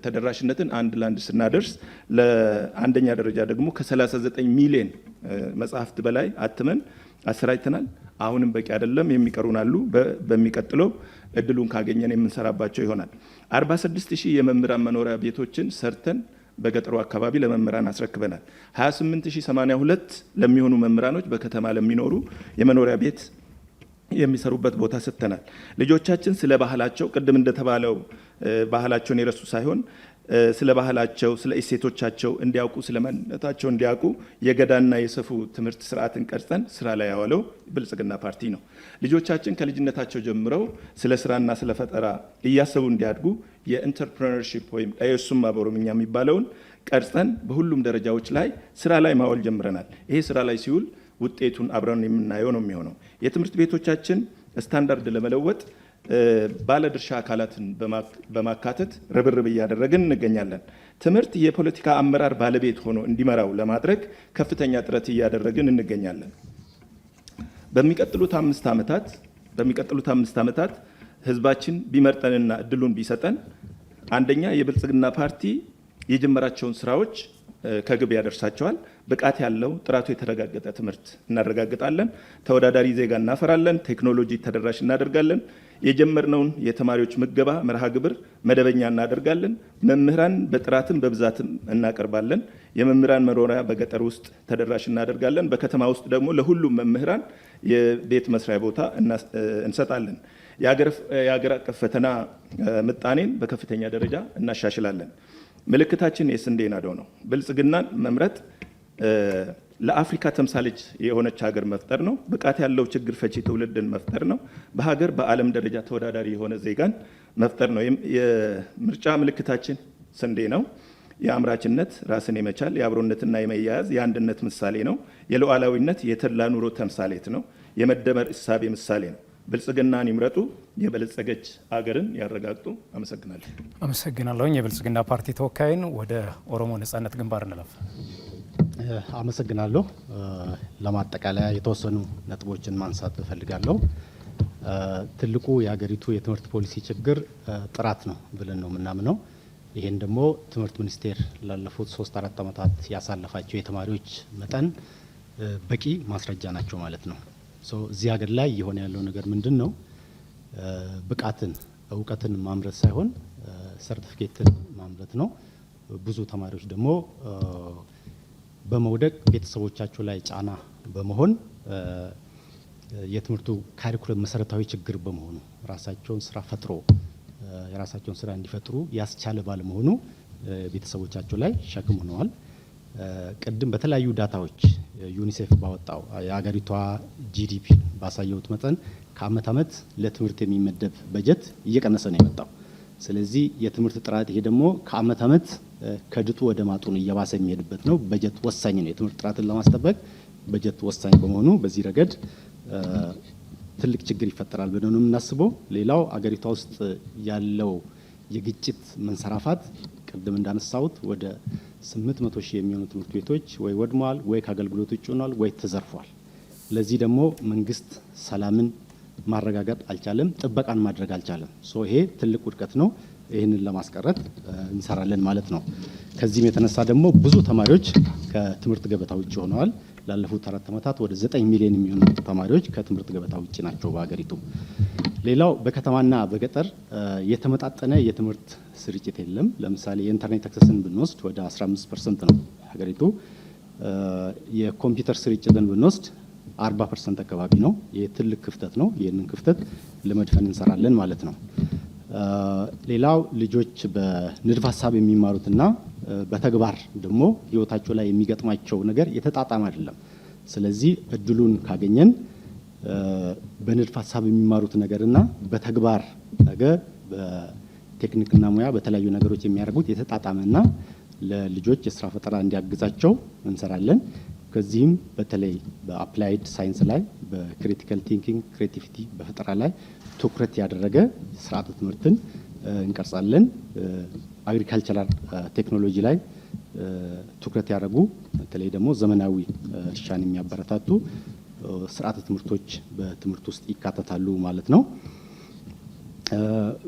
ተደራሽነትን 1 ለ1 ስናደርስ ለአንደኛ ደረጃ ደግሞ ከ39 ሚሊዮን መጽሐፍት በላይ አትመን አሰራጭተናል። አሁንም በቂ አይደለም፣ የሚቀሩን አሉ። በሚቀጥለው እድሉን ካገኘን የምንሰራባቸው ይሆናል። 46000 የመምህራን መኖሪያ ቤቶችን ሰርተን በገጠሩ አካባቢ ለመምህራን አስረክበናል። 28082 ለሚሆኑ መምህራኖች በከተማ ለሚኖሩ የመኖሪያ ቤት የሚሰሩበት ቦታ ሰጥተናል። ልጆቻችን ስለ ባህላቸው ቅድም እንደተባለው ባህላቸውን የረሱ ሳይሆን ስለ ባህላቸው፣ ስለ እሴቶቻቸው እንዲያውቁ፣ ስለ ማንነታቸው እንዲያውቁ የገዳና የሰፉ ትምህርት ስርዓትን ቀርጸን ስራ ላይ ያዋለው ብልጽግና ፓርቲ ነው። ልጆቻችን ከልጅነታቸው ጀምረው ስለ ስራና ስለ ፈጠራ እያሰቡ እንዲያድጉ የኢንተርፕረነርሺፕ ወይም ዳየሱማ በኦሮምኛ የሚባለውን ቀርጸን በሁሉም ደረጃዎች ላይ ስራ ላይ ማዋል ጀምረናል። ይሄ ስራ ላይ ሲውል ውጤቱን አብረን የምናየው ነው የሚሆነው። የትምህርት ቤቶቻችን ስታንዳርድ ለመለወጥ ባለድርሻ አካላትን በማካተት ርብርብ እያደረግን እንገኛለን። ትምህርት የፖለቲካ አመራር ባለቤት ሆኖ እንዲመራው ለማድረግ ከፍተኛ ጥረት እያደረግን እንገኛለን። በሚቀጥሉት 5 ዓመታት ህዝባችን ቢመርጠንና እድሉን ቢሰጠን አንደኛ የብልጽግና ፓርቲ የጀመራቸውን ስራዎች ከግብ ያደርሳቸዋል። ብቃት ያለው ጥራቱ የተረጋገጠ ትምህርት እናረጋግጣለን። ተወዳዳሪ ዜጋ እናፈራለን። ቴክኖሎጂ ተደራሽ እናደርጋለን። የጀመርነውን የተማሪዎች ምገባ መርሃ ግብር መደበኛ እናደርጋለን። መምህራን በጥራትም በብዛትም እናቀርባለን። የመምህራን መኖሪያ በገጠር ውስጥ ተደራሽ እናደርጋለን። በከተማ ውስጥ ደግሞ ለሁሉም መምህራን የቤት መስሪያ ቦታ እንሰጣለን። የሀገር አቀፍ ፈተና ምጣኔን በከፍተኛ ደረጃ እናሻሽላለን። ምልክታችን የስንዴ ናዶ ነው። ብልጽግናን መምረጥ ለአፍሪካ ተምሳሌች የሆነች ሀገር መፍጠር ነው። ብቃት ያለው ችግር ፈቺ ትውልድን መፍጠር ነው። በሀገር በዓለም ደረጃ ተወዳዳሪ የሆነ ዜጋን መፍጠር ነው። የምርጫ ምልክታችን ስንዴ ነው። የአምራችነት፣ ራስን የመቻል፣ የአብሮነትና የመያያዝ የአንድነት ምሳሌ ነው። የሉዓላዊነት፣ የተድላ ኑሮ ተምሳሌት ነው። የመደመር እሳቤ ምሳሌ ነው። ብልጽግናን ይምረጡ፣ የበለጸገች አገርን ያረጋግጡ። አመሰግናለሁ። አመሰግናለሁ። የብልጽግና ፓርቲ ተወካይን ወደ ኦሮሞ ነጻነት ግንባር እንለፍ። አመሰግናለሁ። ለማጠቃለያ የተወሰኑ ነጥቦችን ማንሳት እፈልጋለሁ። ትልቁ የሀገሪቱ የትምህርት ፖሊሲ ችግር ጥራት ነው ብለን ነው የምናምነው። ይሄን ደግሞ ትምህርት ሚኒስቴር ላለፉት 3-4 ዓመታት ያሳለፋቸው የተማሪዎች መጠን በቂ ማስረጃ ናቸው ማለት ነው። እዚህ ሀገር ላይ እየሆነ ያለው ነገር ምንድን ነው? ብቃትን እውቀትን ማምረት ሳይሆን ሰርቲፊኬትን ማምረት ነው። ብዙ ተማሪዎች ደግሞ በመውደቅ ቤተሰቦቻቸው ላይ ጫና በመሆን የትምህርቱ ካሪኩለም መሰረታዊ ችግር በመሆኑ ራሳቸውን ስራ ፈጥሮ የራሳቸውን ስራ እንዲፈጥሩ ያስቻለ ባለመሆኑ ቤተሰቦቻቸው ላይ ሸክም ሆነዋል። ቅድም በተለያዩ ዳታዎች ዩኒሴፍ ባወጣው የሀገሪቷ ጂዲፒ ባሳየውት መጠን ከአመት አመት ለትምህርት የሚመደብ በጀት እየቀነሰ ነው የመጣው። ስለዚህ የትምህርት ጥራት ይሄ ደግሞ ከአመት አመት ከድጡ ወደ ማጡን እየባሰ የሚሄድበት ነው። በጀት ወሳኝ ነው። የትምህርት ጥራትን ለማስጠበቅ በጀት ወሳኝ በመሆኑ በዚህ ረገድ ትልቅ ችግር ይፈጠራል ብለን ነው የምናስበው። ሌላው አገሪቷ ውስጥ ያለው የግጭት መንሰራፋት ቅድም እንዳነሳሁት ወደ 800,000 የሚሆኑ ትምህርት ቤቶች ወይ ወድመዋል፣ ወይ ከአገልግሎት ውጭ ሆነዋል፣ ወይ ተዘርፏል። ለዚህ ደግሞ መንግስት ሰላምን ማረጋገጥ አልቻለም፣ ጥበቃን ማድረግ አልቻለም። ይሄ ትልቅ ውድቀት ነው። ይህንን ለማስቀረት እንሰራለን ማለት ነው። ከዚህም የተነሳ ደግሞ ብዙ ተማሪዎች ከትምህርት ገበታ ውጭ ሆነዋል። ላለፉት 4 ዓመታት ወደ 9 ሚሊዮን የሚሆኑ ተማሪዎች ከትምህርት ገበታ ውጭ ናቸው በሀገሪቱ። ሌላው በከተማና በገጠር የተመጣጠነ የትምህርት ስርጭት የለም። ለምሳሌ የኢንተርኔት አክሰስን ብንወስድ ወደ 15% ነው ሀገሪቱ። የኮምፒውተር ስርጭትን ብንወስድ 40% አካባቢ ነው። ይህ ትልቅ ክፍተት ነው። ይህንን ክፍተት ለመድፈን እንሰራለን ማለት ነው። ሌላው ልጆች በንድፈ ሀሳብ የሚማሩትና በተግባር ደግሞ ህይወታቸው ላይ የሚገጥማቸው ነገር የተጣጣመ አይደለም። ስለዚህ እድሉን ካገኘን በንድፈ ሀሳብ የሚማሩት ነገርና በተግባር ነገር በቴክኒክና ሙያ በተለያዩ ነገሮች የሚያደርጉት የተጣጣመና ለልጆች የስራ ፈጠራ እንዲያግዛቸው እንሰራለን። ከዚህም በተለይ በአፕላይድ ሳይንስ ላይ በክሪቲካል ቲንኪንግ ክሬቲቪቲ በፈጠራ ላይ ትኩረት ያደረገ ስርዓተ ትምህርትን እንቀርጻለን። አግሪካልቸራል ቴክኖሎጂ ላይ ትኩረት ያደረጉ በተለይ ደግሞ ዘመናዊ እርሻን የሚያበረታቱ ስርዓተ ትምህርቶች በትምህርት ውስጥ ይካተታሉ ማለት ነው።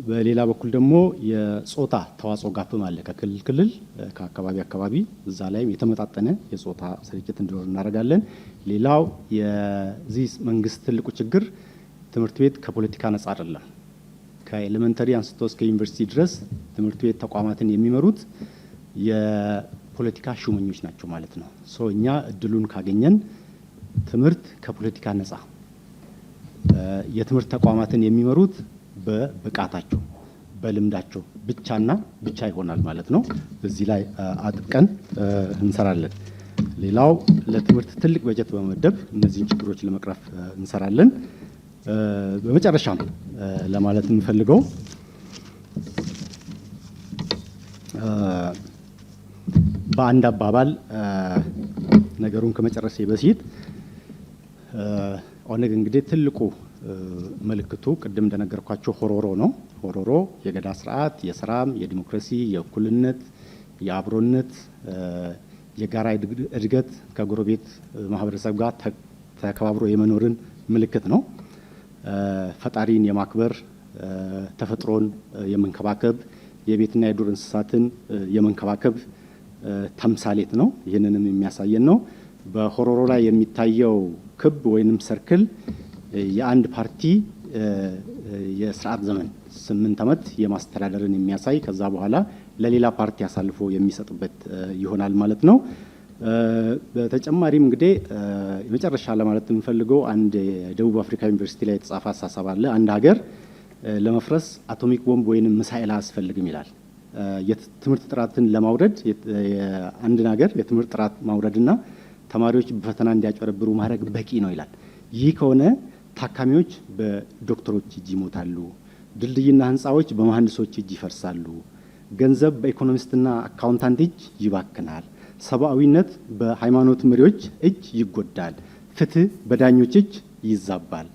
በሌላ በኩል ደግሞ የጾታ ተዋጽኦ ጋፕም አለ። ከክልል ክልል ከአካባቢ እዛ ላይም የተመጣጠነ የጾታ ስርጭት እንዲኖር እናደርጋለን። ሌላው የዚህ መንግስት ትልቁ ችግር ትምህርት ቤት ከፖለቲካ ነጻ አይደለም። ከኤሌመንተሪ አንስቶ እስከ ዩኒቨርሲቲ ድረስ ትምህርት ቤት ተቋማትን የሚመሩት የፖለቲካ ሹመኞች ናቸው ማለት ነው። እኛ እድሉን ካገኘን ትምህርት ከፖለቲካ ነጻ የትምህርት ተቋማትን የሚመሩት በብቃታቸው በልምዳቸው ብቻና ብቻ ይሆናል ማለት ነው። በዚህ ላይ አጥብቀን እንሰራለን። ሌላው ለትምህርት ትልቅ በጀት በመመደብ እነዚህን ችግሮች ለመቅረፍ እንሰራለን። በመጨረሻም ለማለት የምፈልገው በአንድ አባባል ነገሩን ከመጨረሴ በፊት ኦነግ እንግዲህ ትልቁ ምልክቱ ቅድም እንደነገርኳቸው ሆሮሮ ነው። ሆሮሮ የገዳ ስርዓት፣ የሰላም፣ የዲሞክራሲ፣ የእኩልነት፣ የአብሮነት፣ የጋራ እድገት ከጎረቤት ማህበረሰብ ጋር ተከባብሮ የመኖርን ምልክት ነው። ፈጣሪን የማክበር ተፈጥሮን የመንከባከብ የቤትና የዱር እንስሳትን የመንከባከብ ተምሳሌት ነው። ይህንንም የሚያሳየን ነው። በሆሮሮ ላይ የሚታየው ክብ ወይንም ሰርክል የአንድ ፓርቲ የስርዓት ዘመን 8 ዓመት የማስተዳደርን የሚያሳይ ከዛ በኋላ ለሌላ ፓርቲ አሳልፎ የሚሰጥበት ይሆናል ማለት ነው። በተጨማሪም እንግዲህ የመጨረሻ ለማለት የምፈልገው አንድ የደቡብ አፍሪካ ዩኒቨርሲቲ ላይ የተጻፈ ሀሳብ አለ። አንድ ሀገር ለመፍረስ አቶሚክ ቦምብ ወይንም ሚሳኤል አያስፈልግም ይላል። የትምህርት ጥራትን ለማውረድ አንድን ሀገር የትምህርት ጥራት ማውረድና ተማሪዎች በፈተና እንዲያጭበረብሩ ማድረግ በቂ ነው ይላል። ይህ ከሆነ ታካሚዎች በዶክተሮች እጅ ይሞታሉ፣ ድልድይና ህንፃዎች በመሐንዲሶች እጅ ይፈርሳሉ፣ ገንዘብ በኢኮኖሚስትና አካውንታንት እጅ ይባክናል፣ ሰብአዊነት በሃይማኖት መሪዎች እጅ ይጎዳል፣ ፍትህ በዳኞች እጅ ይዛባል።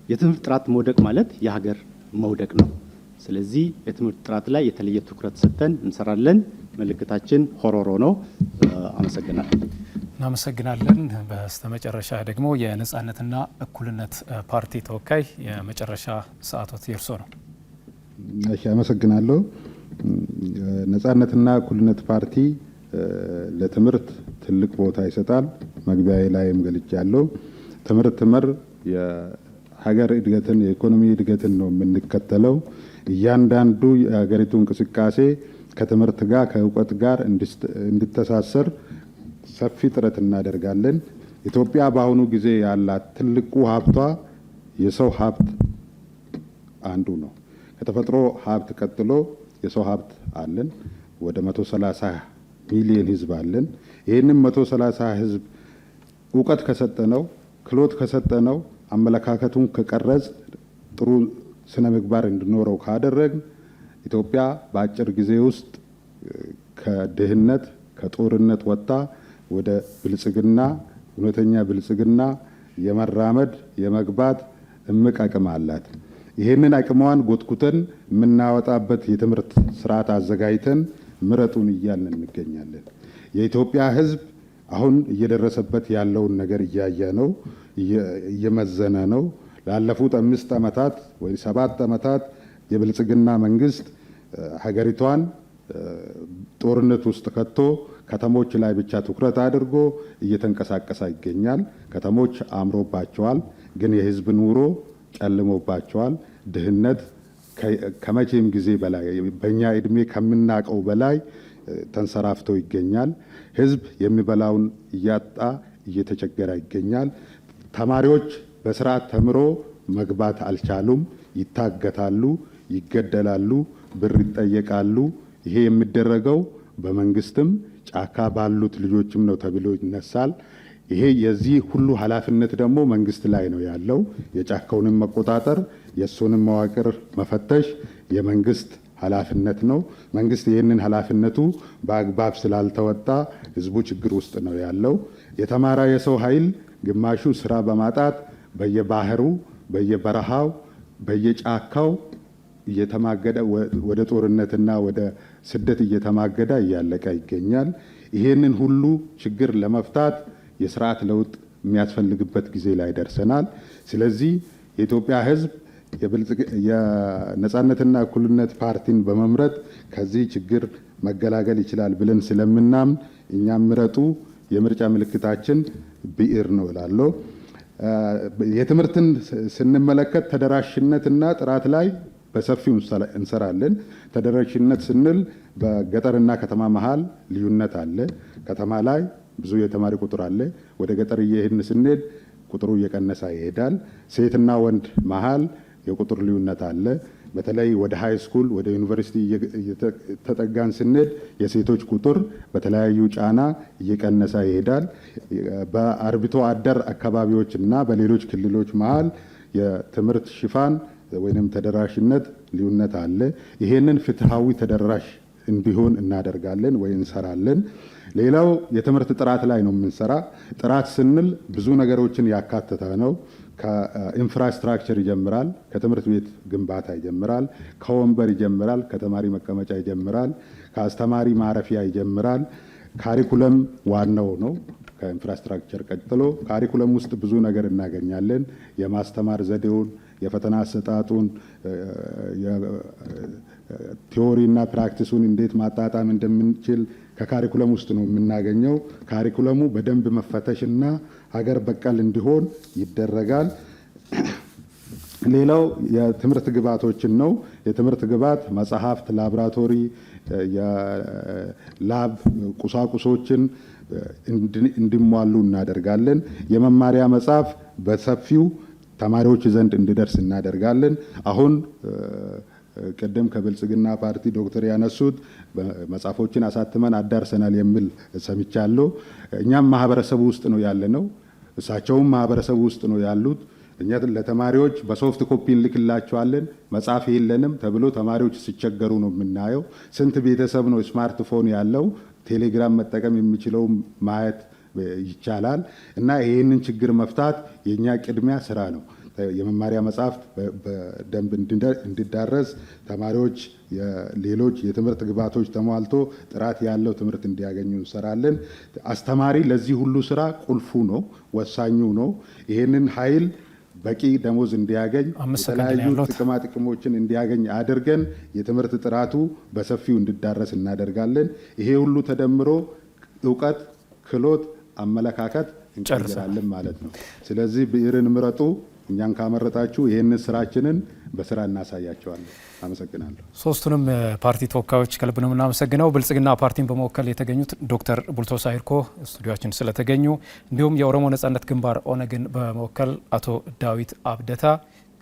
የትምህርት ጥራት መውደቅ ማለት የሀገር መውደቅ ነው። ስለዚህ የትምህርት ጥራት ላይ የተለየ ትኩረት ሰጥተን እንሰራለን። ምልክታችን ሆሮሮ ነው። አመሰግናለሁ። እናመሰግናለን። በስተመጨረሻ ደግሞ የነጻነትና እኩልነት ፓርቲ ተወካይ የመጨረሻ ሰዓቶት የእርሶ ነው። እሺ፣ አመሰግናለሁ። ነጻነትና እኩልነት ፓርቲ ለትምህርት ትልቅ ቦታ ይሰጣል። መግቢያዬ ላይም ገልጫለሁ። ትምህርት መር የሀገር እድገትን የኢኮኖሚ እድገትን ነው የምንከተለው። እያንዳንዱ የሀገሪቱ እንቅስቃሴ ከትምህርት ጋር ከእውቀት ጋር እንዲተሳሰር ሰፊ ጥረት እናደርጋለን። ኢትዮጵያ በአሁኑ ጊዜ ያላት ትልቁ ሀብቷ የሰው ሀብት አንዱ ነው። ከተፈጥሮ ሀብት ቀጥሎ የሰው ሀብት አለን። ወደ 130 ሚሊዮን ህዝብ አለን። ይህንም 130 ህዝብ እውቀት ከሰጠነው፣ ክህሎት ከሰጠነው፣ አመለካከቱን ከቀረጽ፣ ጥሩ ስነ ምግባር እንዲኖረው ካደረግን ኢትዮጵያ በአጭር ጊዜ ውስጥ ከድህነት ከጦርነት ወጥታ ወደ ብልጽግና እውነተኛ ብልጽግና የመራመድ የመግባት እምቅ አቅም አላት። ይህንን አቅሟን ጎትኩተን የምናወጣበት የትምህርት ስርዓት አዘጋጅተን ምረጡን እያልን እንገኛለን። የኢትዮጵያ ህዝብ አሁን እየደረሰበት ያለውን ነገር እያየ ነው፣ እየመዘነ ነው። ላለፉት 5 ዓመታት ወይ 7 ዓመታት የብልጽግና መንግስት ሀገሪቷን ጦርነት ውስጥ ከቶ ከተሞች ላይ ብቻ ትኩረት አድርጎ እየተንቀሳቀሰ ይገኛል። ከተሞች አምሮባቸዋል፣ ግን የህዝብ ኑሮ ጨልሞባቸዋል። ድህነት ከመቼም ጊዜ በላይ በእኛ እድሜ ከምናቀው በላይ ተንሰራፍቶ ይገኛል። ህዝብ የሚበላውን እያጣ እየተቸገረ ይገኛል። ተማሪዎች በስርዓት ተምሮ መግባት አልቻሉም። ይታገታሉ፣ ይገደላሉ፣ ብር ይጠየቃሉ። ይሄ የሚደረገው በመንግስትም ጫካ ባሉት ልጆችም ነው ተብሎ ይነሳል። ይሄ የዚህ ሁሉ ኃላፊነት ደግሞ መንግስት ላይ ነው ያለው። የጫካውንም መቆጣጠር የእሱንም መዋቅር መፈተሽ የመንግስት ኃላፊነት ነው። መንግስት ይህንን ኃላፊነቱ በአግባብ ስላልተወጣ ህዝቡ ችግር ውስጥ ነው ያለው። የተማረ የሰው ኃይል ግማሹ ስራ በማጣት በየባህሩ፣ በየበረሃው፣ በየጫካው እየተማገደ ወደ ጦርነትና ወደ ስደት እየተማገደ እያለቀ ይገኛል። ይሄንን ሁሉ ችግር ለመፍታት የስርዓት ለውጥ የሚያስፈልግበት ጊዜ ላይ ደርሰናል። ስለዚህ የኢትዮጵያ ህዝብ የነጻነትና እኩልነት ፓርቲን በመምረጥ ከዚህ ችግር መገላገል ይችላል ብለን ስለምናምን እኛም ምረጡ፣ የምርጫ ምልክታችን ብዕር ነው እላለሁ። የትምህርትን ስንመለከት ተደራሽነትና ጥራት ላይ በሰፊው እንሰራለን። ተደራሽነት ስንል በገጠርና ከተማ መሀል ልዩነት አለ። ከተማ ላይ ብዙ የተማሪ ቁጥር አለ። ወደ ገጠር እየሄድን ስንሄድ ቁጥሩ እየቀነሰ ይሄዳል። ሴትና ወንድ መሀል የቁጥር ልዩነት አለ። በተለይ ወደ ሃይ ስኩል ወደ ዩኒቨርሲቲ እየተጠጋን ስንሄድ የሴቶች ቁጥር በተለያዩ ጫና እየቀነሰ ይሄዳል። በአርብቶ አደር አካባቢዎች እና በሌሎች ክልሎች መሀል የትምህርት ሽፋን ወይንም ተደራሽነት ልዩነት አለ። ይሄንን ፍትሃዊ ተደራሽ እንዲሆን እናደርጋለን ወይ እንሰራለን። ሌላው የትምህርት ጥራት ላይ ነው የምንሰራ። ጥራት ስንል ብዙ ነገሮችን ያካተተ ነው። ከኢንፍራስትራክቸር ይጀምራል፣ ከትምህርት ቤት ግንባታ ይጀምራል፣ ከወንበር ይጀምራል፣ ከተማሪ መቀመጫ ይጀምራል፣ ከአስተማሪ ማረፊያ ይጀምራል። ካሪኩለም ዋናው ነው። ከኢንፍራስትራክቸር ቀጥሎ ካሪኩለም ውስጥ ብዙ ነገር እናገኛለን። የማስተማር ዘዴውን፣ የፈተና አሰጣጡን፣ ቲዎሪና ፕራክቲሱን እንዴት ማጣጣም እንደምንችል ከካሪኩለም ውስጥ ነው የምናገኘው። ካሪኩለሙ በደንብ መፈተሽና ሀገር በቀል እንዲሆን ይደረጋል። ሌላው የትምህርት ግብዓቶችን ነው። የትምህርት ግብዓት መጽሐፍት፣ ላብራቶሪ፣ የላብ ቁሳቁሶችን እንዲሟሉ እናደርጋለን። የመማሪያ መጽሐፍ በሰፊው ተማሪዎች ዘንድ እንዲደርስ እናደርጋለን። አሁን ቅድም ከብልጽግና ፓርቲ ዶክተር ያነሱት መጽሐፎችን አሳትመን አዳርሰናል የሚል ሰምቻለሁ። እኛም ማህበረሰቡ ውስጥ ነው ያለነው፣ እሳቸውም ማህበረሰቡ ውስጥ ነው ያሉት። እኛ ለተማሪዎች በሶፍት ኮፒ እንልክላቸዋለን። መጽሐፍ የለንም ተብሎ ተማሪዎች ሲቸገሩ ነው የምናየው። ስንት ቤተሰብ ነው ስማርትፎን ያለው? ቴሌግራም መጠቀም የሚችለው ማየት ይቻላል። እና ይህንን ችግር መፍታት የእኛ ቅድሚያ ስራ ነው። የመማሪያ መጽሐፍት በደንብ እንዲዳረስ ተማሪዎች ሌሎች የትምህርት ግብዓቶች ተሟልቶ ጥራት ያለው ትምህርት እንዲያገኙ እንሰራለን። አስተማሪ ለዚህ ሁሉ ስራ ቁልፉ ነው፣ ወሳኙ ነው። ይህንን ኃይል በቂ ደሞዝ እንዲያገኝ፣ የተለያዩ ጥቅማ ጥቅሞችን እንዲያገኝ አድርገን የትምህርት ጥራቱ በሰፊው እንዲዳረስ እናደርጋለን። ይሄ ሁሉ ተደምሮ እውቀት፣ ክህሎት፣ አመለካከት እንቀይራለን ማለት ነው። ስለዚህ ብዕርን ምረጡ። እኛን ካመረጣችሁ ይህንን ስራችንን በስራ እናሳያቸዋለን። አመሰግናለሁ። ሶስቱንም ፓርቲ ተወካዮች ከልብ ነው የምናመሰግነው። ብልጽግና ፓርቲን በመወከል የተገኙት ዶክተር ቡልቶሳ ሂርኮ ስቱዲዮችን ስለተገኙ፣ እንዲሁም የኦሮሞ ነጻነት ግንባር ኦነግን በመወከል አቶ ዳዊት አብደታ፣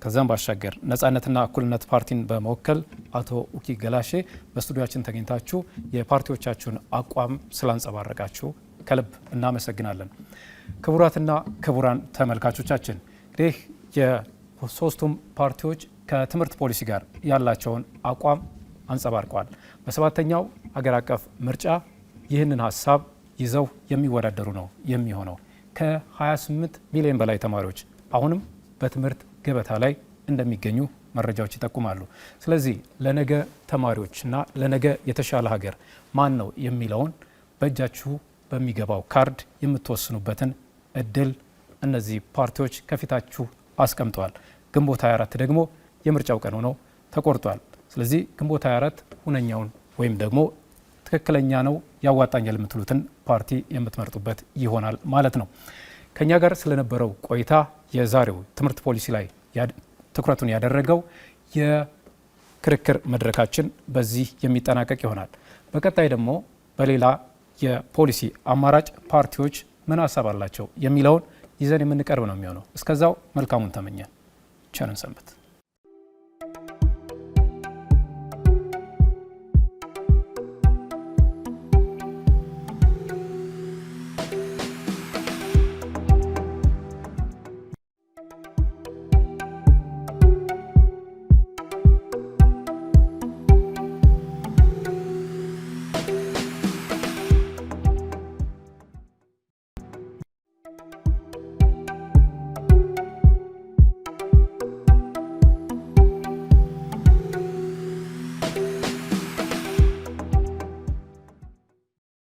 ከዛም ባሻገር ነጻነትና እኩልነት ፓርቲን በመወከል አቶ ኡኪ ገላሼ በስቱዲዮችን ተገኝታችሁ የፓርቲዎቻችሁን አቋም ስላንጸባረቃችሁ ከልብ እናመሰግናለን። ክቡራትና ክቡራን ተመልካቾቻችን እንግዲህ የሶስቱም ፓርቲዎች ከትምህርት ፖሊሲ ጋር ያላቸውን አቋም አንጸባርቀዋል። በሰባተኛው ሀገር አቀፍ ምርጫ ይህንን ሀሳብ ይዘው የሚወዳደሩ ነው የሚሆነው። ከ28 ሚሊዮን በላይ ተማሪዎች አሁንም በትምህርት ገበታ ላይ እንደሚገኙ መረጃዎች ይጠቁማሉ። ስለዚህ ለነገ ተማሪዎችና ለነገ የተሻለ ሀገር ማን ነው የሚለውን በእጃችሁ በሚገባው ካርድ የምትወስኑበትን እድል እነዚህ ፓርቲዎች ከፊታችሁ አስቀምጠዋል። ግንቦት 24 ደግሞ የምርጫው ቀን ሆኖ ተቆርጧል። ስለዚህ ግንቦት 24 ሁነኛውን ወይም ደግሞ ትክክለኛ ነው ያዋጣኛል የምትሉትን ፓርቲ የምትመርጡበት ይሆናል ማለት ነው። ከኛ ጋር ስለነበረው ቆይታ የዛሬው ትምህርት ፖሊሲ ላይ ትኩረቱን ያደረገው የክርክር መድረካችን በዚህ የሚጠናቀቅ ይሆናል። በቀጣይ ደግሞ በሌላ የፖሊሲ አማራጭ ፓርቲዎች ምን ሀሳብ አላቸው የሚለውን ይዘን የምንቀርብ ነው የሚሆነው። እስከዛው መልካሙን ተመኘን። ቸርን ሰንብት።